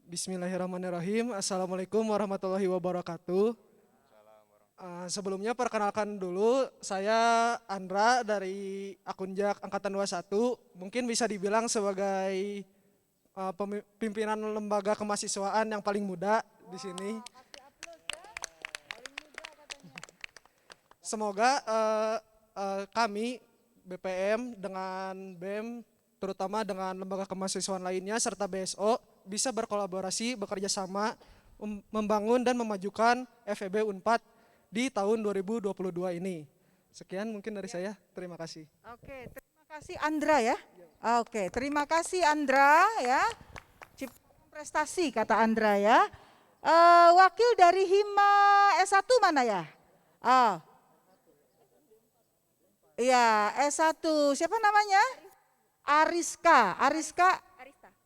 Bismillahirrahmanirrahim. Assalamualaikum warahmatullahi wabarakatuh. Sebelumnya perkenalkan dulu, saya Andra dari Akunjak Angkatan 21. Mungkin bisa dibilang sebagai pimpinan lembaga kemahasiswaan yang paling muda di sini. Semoga kami BPM dengan BEM, terutama dengan lembaga kemahasiswaan lainnya serta BSO bisa berkolaborasi, bekerja sama, membangun dan memajukan FEB Unpad di tahun 2022 ini. Sekian mungkin dari saya. Terima kasih. Oke, terima kasih Andra ya. Oke, terima kasih Andra ya. Ciptaan prestasi kata Andra ya. Wakil dari Hima S1 mana ya? Iya, S1. Siapa namanya? Arista.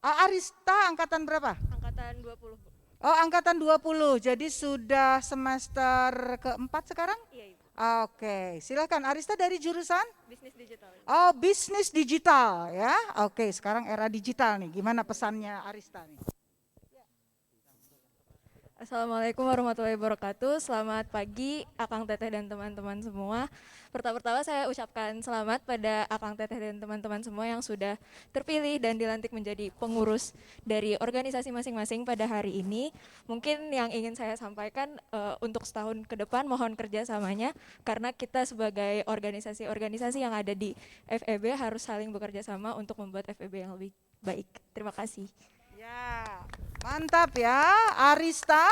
Arista angkatan berapa? Angkatan 20, Bu. Oh, angkatan 20. Jadi sudah semester keempat sekarang? Iya, Ibu. Oke, silakan Arista dari jurusan? Bisnis digital. Oh, bisnis digital ya. Oke, sekarang era digital nih. Gimana pesannya Arista nih? Assalamualaikum warahmatullahi wabarakatuh. Selamat pagi Akang Teteh dan teman-teman semua. Pertama-tama saya ucapkan selamat pada Akang Teteh dan teman-teman semua yang sudah terpilih dan dilantik menjadi pengurus dari organisasi masing-masing pada hari ini. Mungkin yang ingin saya sampaikan untuk setahun ke depan mohon kerjasamanya, karena kita sebagai organisasi-organisasi yang ada di FEB harus saling bekerja sama untuk membuat FEB yang lebih baik. Terima kasih. Ya, mantap ya Arista.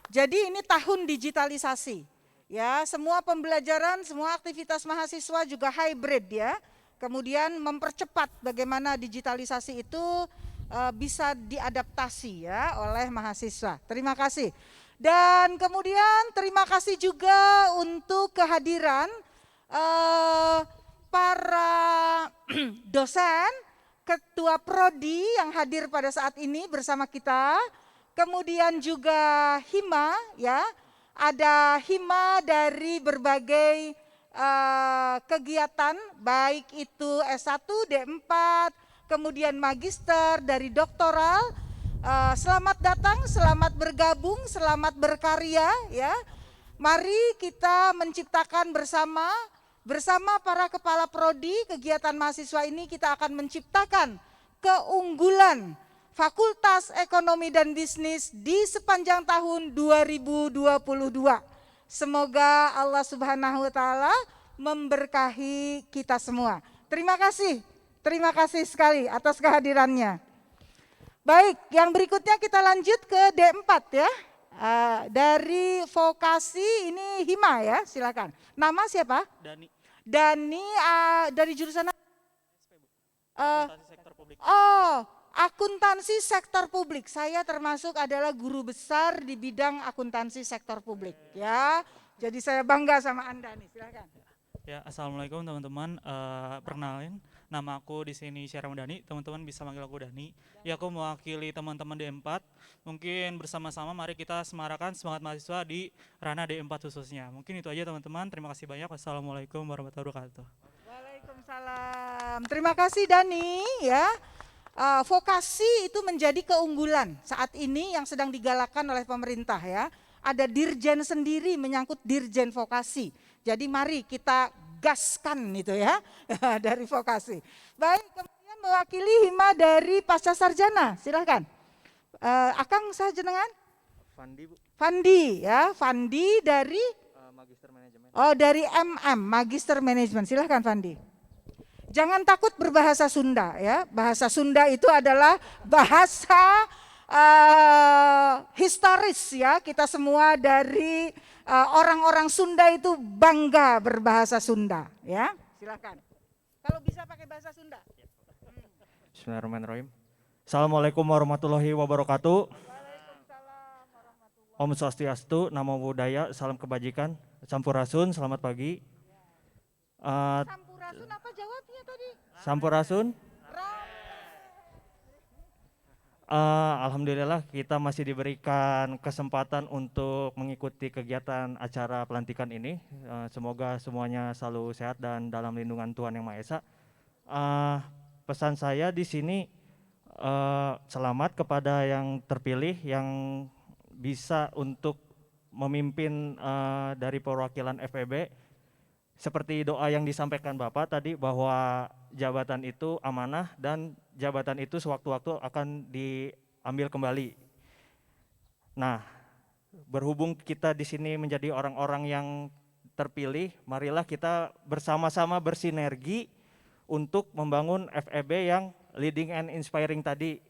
Jadi ini tahun digitalisasi. Ya, semua pembelajaran, semua aktivitas mahasiswa juga hybrid ya. Kemudian mempercepat bagaimana digitalisasi itu bisa diadaptasi ya oleh mahasiswa. Terima kasih. Dan kemudian terima kasih juga untuk kehadiran para dosen, Ketua Prodi yang hadir pada saat ini bersama kita, kemudian juga Hima ya, ada Hima dari berbagai kegiatan, baik itu S1, D4, kemudian magister dari doktoral. Selamat datang, selamat bergabung, selamat berkarya ya. Mari kita menciptakan bersama para kepala prodi kegiatan mahasiswa ini kita akan menciptakan keunggulan Fakultas Ekonomi dan Bisnis di sepanjang tahun 2022. Semoga Allah Subhanahu wa taala memberkahi kita semua. Terima kasih sekali atas kehadirannya. Baik, yang berikutnya kita lanjut ke D4 ya. Dari vokasi ini Hima ya, silakan. Nama siapa? Dani dari jurusan akuntansi sektor publik. Saya termasuk adalah guru besar di bidang akuntansi sektor publik ya. Jadi saya bangga sama Anda nih, silakan. Ya, assalamualaikum teman-teman. Perkenalin, nama aku di sini Syara Dani. Teman-teman bisa manggil aku Dani. Ya, aku mewakili teman-teman D4. Mungkin bersama-sama mari kita semarakan semangat mahasiswa di ranah D4 khususnya. Mungkin itu aja teman-teman. Terima kasih banyak. Wassalamualaikum warahmatullahi wabarakatuh. Waalaikumsalam. Terima kasih Dani ya. Vokasi itu menjadi keunggulan saat ini yang sedang digalakkan oleh pemerintah ya. Ada dirjen sendiri menyangkut dirjen vokasi. Jadi mari kita gaskan itu ya dari vokasi. Baik, kemudian mewakili Hima dari Pasca Sarjana, silahkan. Akang saya jenengan? Fandi, Bu. Fandi ya, Fandi dari? Magister Manajemen. Oh, dari MM, Magister Manajemen, silahkan Fandi. Jangan takut berbahasa Sunda ya, bahasa Sunda itu adalah bahasa historis ya, kita semua dari orang-orang Sunda itu bangga berbahasa Sunda, ya. Silakan. Kalau bisa pakai bahasa Sunda. Bismillahirrahmanirrahim. Assalamualaikum warahmatullahi wabarakatuh. Om Swastiastu, Namo Buddhaya, salam kebajikan, Sampurasun, selamat pagi. Sampurasun apa jawabnya tadi? Sampurasun. Alhamdulillah kita masih diberikan kesempatan untuk mengikuti kegiatan acara pelantikan ini. Semoga semuanya selalu sehat dan dalam lindungan Tuhan Yang Maha Esa. Pesan saya di sini selamat kepada yang terpilih yang bisa untuk memimpin dari perwakilan FEB. Seperti doa yang disampaikan Bapak tadi bahwa jabatan itu amanah dan jabatan itu sewaktu-waktu akan diambil kembali. Nah, berhubung kita di sini menjadi orang-orang yang terpilih, marilah kita bersama-sama bersinergi untuk membangun FEB yang leading and inspiring tadi.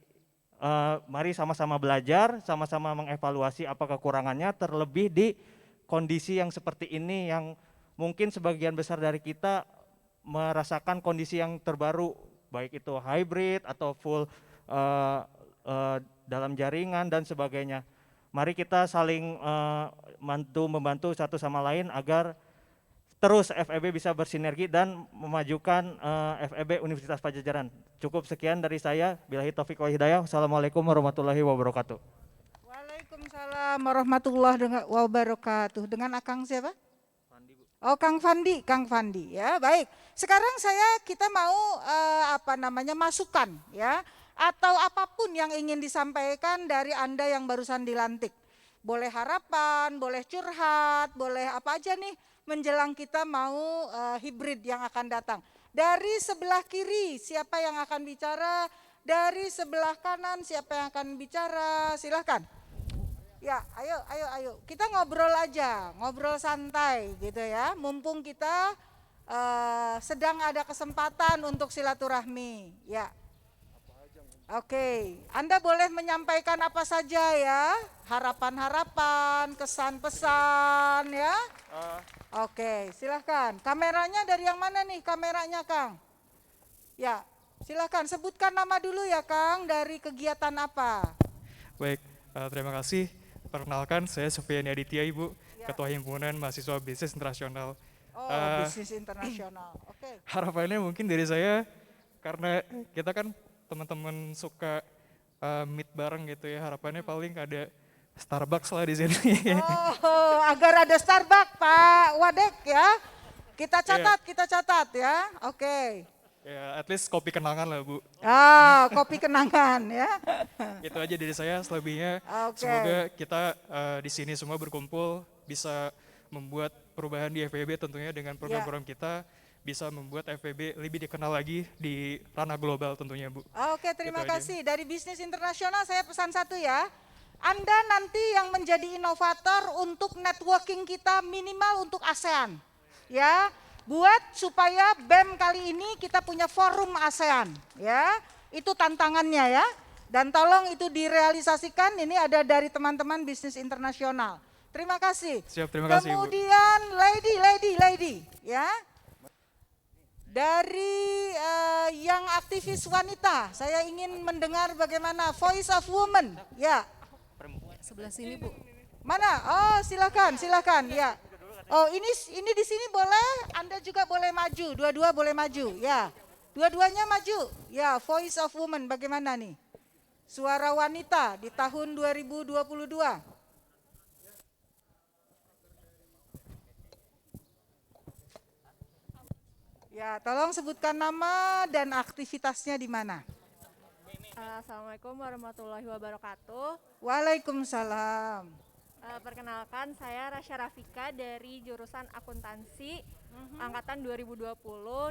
Mari sama-sama belajar, sama-sama mengevaluasi apa kekurangannya, terlebih di kondisi yang seperti ini yang mungkin sebagian besar dari kita merasakan kondisi yang terbaru, baik itu hybrid atau full dalam jaringan dan sebagainya. Mari kita saling membantu satu sama lain agar terus FEB bisa bersinergi dan memajukan FEB Universitas Padjadjaran. Cukup sekian dari saya. Billahi taufiq wal hidayah. Wassalamualaikum warahmatullahi wabarakatuh. Waalaikumsalam warahmatullahi wabarakatuh. Dengan Akang siapa? Oh, Kang Fandi, Kang Fandi, ya baik. Sekarang kita mau masukan, ya, atau apapun yang ingin disampaikan dari Anda yang barusan dilantik. Boleh harapan, boleh curhat, boleh apa aja nih menjelang kita mau hibrid yang akan datang. Dari sebelah kiri siapa yang akan bicara? Dari sebelah kanan siapa yang akan bicara? Silahkan. Ya, ayo. Kita ngobrol aja, ngobrol santai gitu ya. Mumpung kita sedang ada kesempatan untuk silaturahmi. Ya. Oke, Anda boleh menyampaikan apa saja ya, harapan-harapan, kesan-pesan ya. Oke, silahkan. Kameranya dari yang mana nih kameranya, Kang? Ya, silahkan sebutkan nama dulu ya, Kang. Dari kegiatan apa? Baik, terima kasih. Perkenalkan, saya Sofyan Aditya, Ibu, ya. Ketua Himpunan Mahasiswa Bisnis Internasional. Bisnis internasional, oke. Harapannya mungkin dari saya, karena kita kan teman-teman suka meet bareng gitu ya, harapannya paling ada Starbucks lah di sini. Oh, agar ada Starbucks, Pak Wadek ya. Kita catat ya, oke. Ya, at least kopi kenangan lah, Bu. Kopi kenangan ya. Itu aja dari saya, selebihnya semoga kita di sini semua berkumpul bisa membuat perubahan di FEB tentunya dengan program-program kita bisa membuat FEB lebih dikenal lagi di ranah global tentunya, Bu. Oke, terima kasih. Dari bisnis internasional saya pesan satu ya. Anda nanti yang menjadi inovator untuk networking kita minimal untuk ASEAN. Ya. Buat supaya BEM kali ini kita punya forum ASEAN, ya. Itu tantangannya ya. Dan tolong itu direalisasikan, ini ada dari teman-teman bisnis internasional. Terima kasih. Siap, terima kasih, Bu. Kemudian lady, ya. Dari yang aktivis wanita, saya ingin mendengar bagaimana Voice of Women, ya. Sebelah sini, Bu. Mana? Oh, silakan, ya. Oh, ini di sini boleh, Anda juga boleh maju, dua-dua boleh maju, ya. Dua-duanya maju, ya. Voice of Women bagaimana nih? Suara wanita di tahun 2022. Ya, tolong sebutkan nama dan aktivitasnya di mana. Assalamualaikum warahmatullahi wabarakatuh. Waalaikumsalam. Perkenalkan, saya Rasya Rafika dari jurusan akuntansi angkatan 2020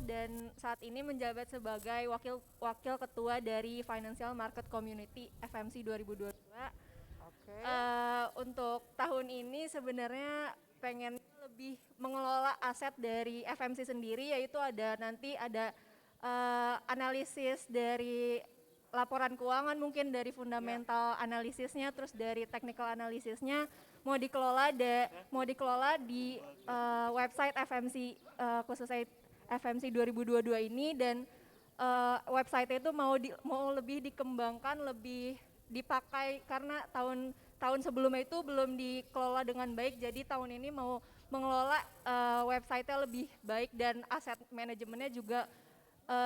dan saat ini menjabat sebagai wakil ketua dari Financial Market Community FMC 2022. Untuk tahun ini sebenarnya pengen lebih mengelola aset dari FMC sendiri, yaitu nanti ada analisis dari laporan keuangan, mungkin dari fundamental analisisnya, terus dari technical analisisnya, mau dikelola di website FMC khususnya FMC 2022 ini, dan website itu mau lebih dikembangkan, lebih dipakai karena tahun sebelumnya itu belum dikelola dengan baik. Jadi tahun ini mau mengelola website-nya lebih baik dan aset manajemennya juga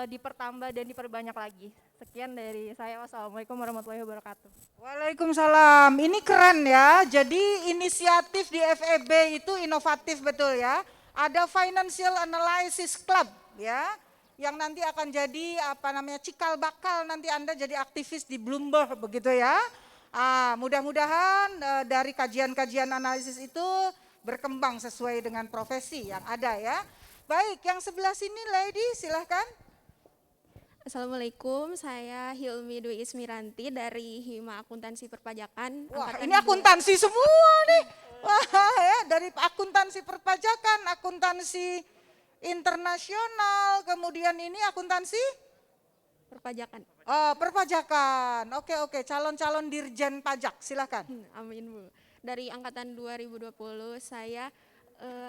dipertambah dan diperbanyak lagi. Sekian dari saya. Wassalamualaikum warahmatullahi wabarakatuh. Waalaikumsalam. Ini keren ya. Jadi inisiatif di FEB itu inovatif betul ya. Ada Financial Analysis Club ya, yang nanti akan jadi cikal bakal nanti Anda jadi aktivis di Bloomberg begitu ya. Mudah-mudahan dari kajian-kajian analisis itu berkembang sesuai dengan profesi yang ada ya. Baik, yang sebelah sini lady silahkan. Assalamualaikum, saya Hilmi Dwi Ismiranti dari Hima Akuntansi Perpajakan. Wah, ini akuntansi semua nih. Wah ya, dari akuntansi perpajakan, akuntansi internasional, kemudian ini akuntansi perpajakan. Oh, perpajakan. Oke, calon-calon dirjen pajak, silakan. Amin Bu. Dari angkatan 2020 saya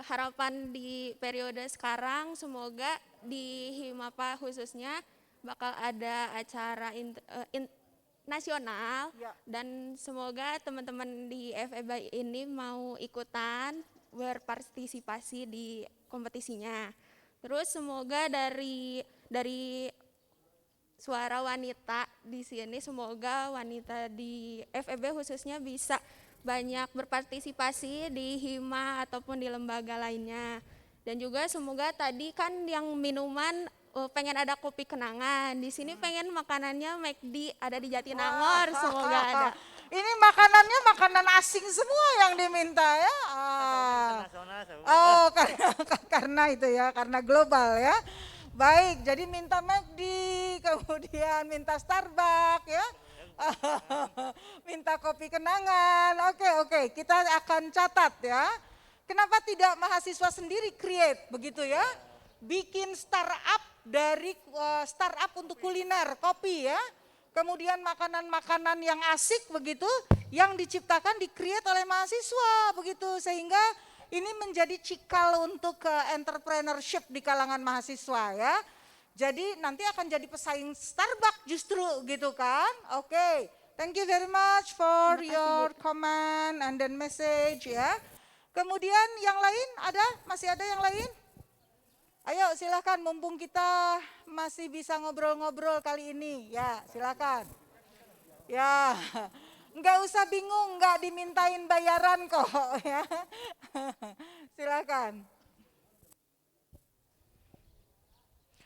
harapan di periode sekarang semoga di Himapa khususnya bakal ada acara nasional dan semoga teman-teman di FEB ini mau ikutan berpartisipasi di kompetisinya. Terus semoga dari suara wanita di sini, semoga wanita di FEB khususnya bisa banyak berpartisipasi di Hima ataupun di lembaga lainnya. Dan juga semoga tadi kan yang minuman pengen ada kopi kenangan. Di sini pengen makanannya McD ada di Jatinangor, semoga ada. Ini makanannya makanan asing semua yang diminta ya. Oh, karena itu ya, karena global ya. Baik, jadi minta McD, kemudian minta Starbucks ya. Minta kopi kenangan. Oke, kita akan catat ya. Kenapa tidak mahasiswa sendiri create begitu ya? Bikin startup dari startup untuk kuliner, kopi ya. Kemudian makanan-makanan yang asik begitu, yang diciptakan, di-create oleh mahasiswa begitu. Sehingga ini menjadi cikal untuk entrepreneurship di kalangan mahasiswa ya. Jadi nanti akan jadi pesaing Starbucks justru gitu kan. Oke, thank you very much for your comment and then message ya. Kemudian yang lain ada? Masih ada yang lain? Ayo silakan, mumpung kita masih bisa ngobrol-ngobrol kali ini. Ya silakan. Ya, nggak usah bingung, nggak dimintain bayaran kok ya. Silakan.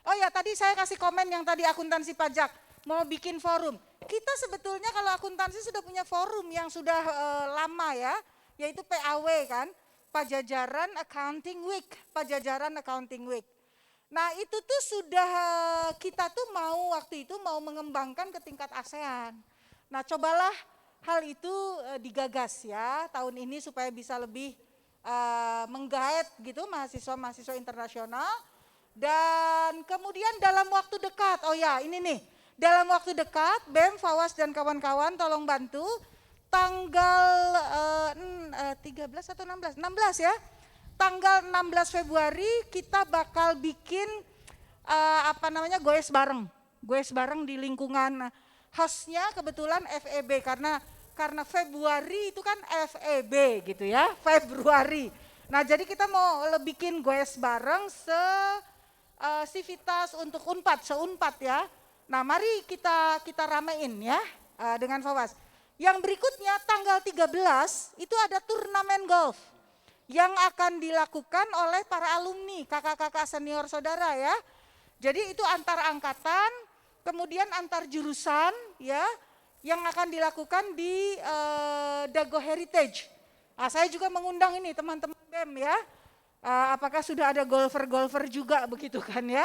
Oh ya, tadi saya kasih komen yang tadi akuntansi pajak mau bikin forum. Kita sebetulnya kalau akuntansi sudah punya forum yang sudah lama ya, yaitu PAW kan, Pajajaran Accounting Week, Pajajaran Accounting Week. Nah itu tuh sudah kita tuh waktu itu mau mengembangkan ke tingkat ASEAN. Nah cobalah hal itu digagas ya tahun ini supaya bisa lebih menggait gitu mahasiswa-mahasiswa internasional. Dan kemudian dalam waktu dekat, oh ya ini nih, dalam waktu dekat BEM, Fawas dan kawan-kawan tolong bantu tanggal 13 atau 16 ya, tanggal 16 Februari kita bakal bikin goes bareng di lingkungan hostnya kebetulan FEB karena Februari itu kan FEB gitu ya, Februari. Nah jadi kita mau bikin goes bareng Sivitas untuk Unpad ya. Nah mari kita ramein ya dengan Fawas. Yang berikutnya tanggal 13 itu ada turnamen golf yang akan dilakukan oleh para alumni, kakak-kakak senior saudara ya. Jadi itu antar angkatan, kemudian antar jurusan ya, yang akan dilakukan di Dago Heritage. Nah, saya juga mengundang ini teman-teman BEM ya. Apakah sudah ada golfer-golfer juga begitu kan ya.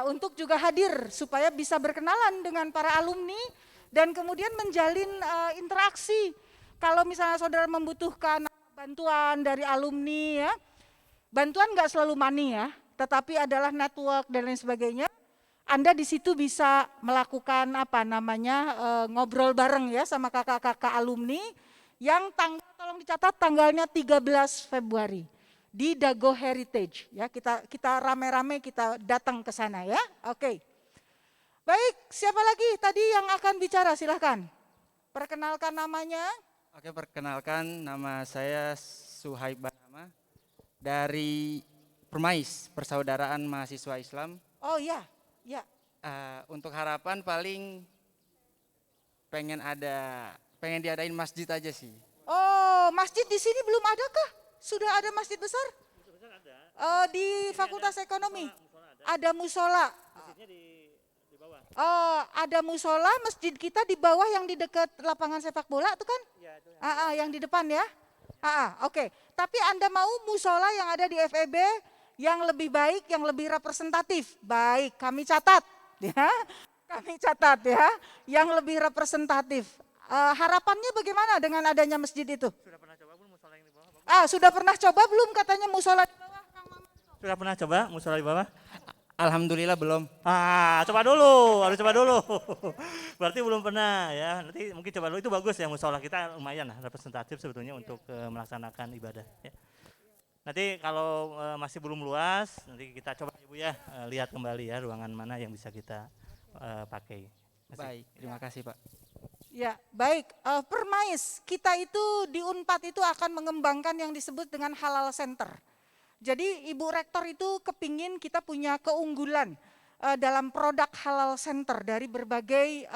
Untuk juga hadir supaya bisa berkenalan dengan para alumni dan kemudian menjalin interaksi. Kalau misalnya saudara membutuhkan bantuan dari alumni ya, bantuan nggak selalu money ya, tetapi adalah network dan lain sebagainya. Anda di situ bisa melakukan ngobrol bareng ya sama kakak-kakak alumni yang tolong dicatat tanggalnya 13 Februari di Dago Heritage ya. Kita rame-rame kita datang ke sana ya. Oke. Baik, siapa lagi tadi yang akan bicara? Silahkan. Perkenalkan namanya. Oke, perkenalkan nama saya Suhaib Banama dari Permais, Persaudaraan Mahasiswa Islam. Oh iya, ya. Untuk harapan paling pengen diadain masjid aja sih. Oh, masjid di sini belum ada kah? Sudah ada masjid besar? Di Fakultas Ekonomi. Ada musola. Ada musola, masjid kita di bawah yang di dekat lapangan sepak bola itu kan? Yang di depan ya. Oke. Tapi Anda mau musola yang ada di FEB yang lebih baik, yang lebih representatif. Baik, kami catat ya. Kami catat ya, yang lebih representatif. Harapannya bagaimana dengan adanya masjid itu? Sudah pernah coba belum musola yang di bawah? Sudah pernah coba belum katanya musola di bawah? Sudah pernah coba musola di bawah? Alhamdulillah belum. Coba dulu, harus coba dulu. Berarti belum pernah ya. Nanti mungkin coba dulu, itu bagus ya, musola kita lumayan lah representatif sebetulnya untuk melaksanakan ibadah ya. Nanti kalau masih belum luas, nanti kita coba Ibu ya, lihat kembali ya ruangan mana yang bisa kita pakai. Baik, terima kasih Pak. Ya, baik. Permais, kita itu di Unpad itu akan mengembangkan yang disebut dengan halal center. Jadi Ibu Rektor itu kepingin kita punya keunggulan dalam produk halal center dari berbagai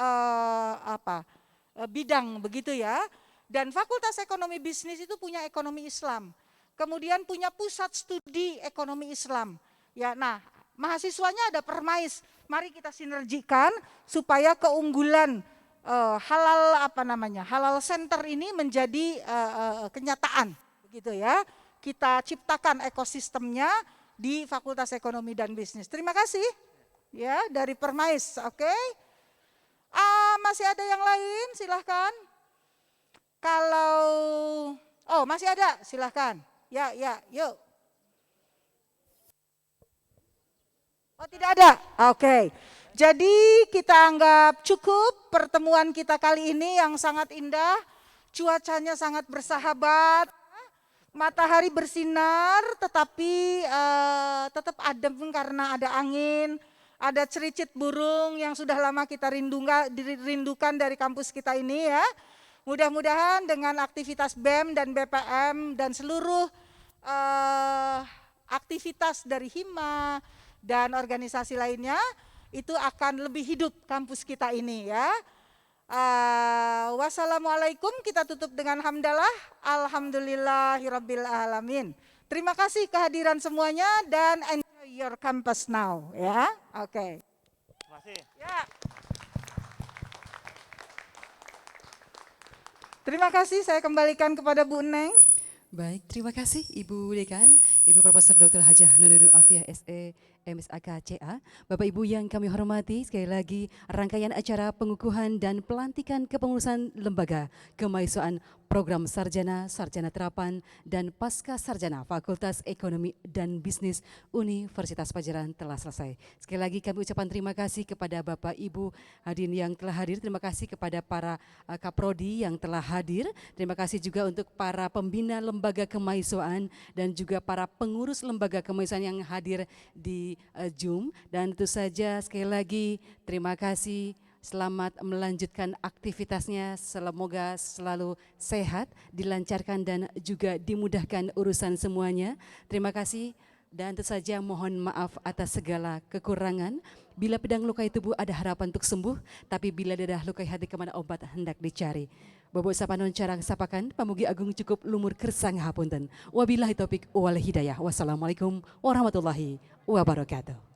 bidang begitu ya. Dan Fakultas Ekonomi Bisnis itu punya ekonomi Islam. Kemudian punya pusat studi ekonomi Islam. Ya, nah, mahasiswanya ada Permais. Mari kita sinergikan supaya keunggulan halal center ini menjadi kenyataan, begitu ya. Kita ciptakan ekosistemnya di Fakultas Ekonomi dan Bisnis. Terima kasih ya dari Permais. Oke. Masih ada yang lain? Silahkan. Masih ada, silahkan. Ya, yuk. Oh, tidak ada? Oke. Jadi kita anggap cukup pertemuan kita kali ini yang sangat indah. Cuacanya sangat bersahabat. Matahari bersinar tetapi tetap adem karena ada angin. Ada cericit burung yang sudah lama kita rindukan dari kampus kita ini ya. Mudah-mudahan dengan aktivitas BEM dan BPM dan seluruh aktivitas dari Hima dan organisasi lainnya itu akan lebih hidup kampus kita ini ya. Wassalamualaikum, kita tutup dengan hamdalah. Alhamdulillahirabbil alamin. Terima kasih kehadiran semuanya dan enjoy your campus now ya. Oke. Terima kasih. Ya. Terima kasih, saya kembalikan kepada Bu Neng. Baik, terima kasih Ibu Dekan, Ibu Profesor Dr. Hajah Nununu Afiah SE MSAK CA. Bapak Ibu yang kami hormati, sekali lagi rangkaian acara pengukuhan dan pelantikan kepengurusan lembaga kemahasiswaan program sarjana, sarjana terapan, dan pasca sarjana Fakultas Ekonomi dan Bisnis Universitas Padjadjaran telah selesai. Sekali lagi kami ucapkan terima kasih kepada Bapak Ibu hadirin yang telah hadir, terima kasih kepada para Kaprodi yang telah hadir, terima kasih juga untuk para pembina lembaga kemahasiswaan dan juga para pengurus lembaga kemahasiswaan yang hadir di Zoom. Dan tentu saja sekali lagi terima kasih. Selamat melanjutkan aktivitasnya, semoga selalu sehat, dilancarkan dan juga dimudahkan urusan semuanya. Terima kasih dan tentu saja mohon maaf atas segala kekurangan. Bila pedang lukai tubuh ada harapan untuk sembuh, tapi bila dadah lukai hati kemana obat hendak dicari. Bobo sapanon carang sapakan, pamugi agung cukup lumur kersang hapunten. Wabillahi taufik wal hidayah. Wassalamualaikum warahmatullahi wabarakatuh.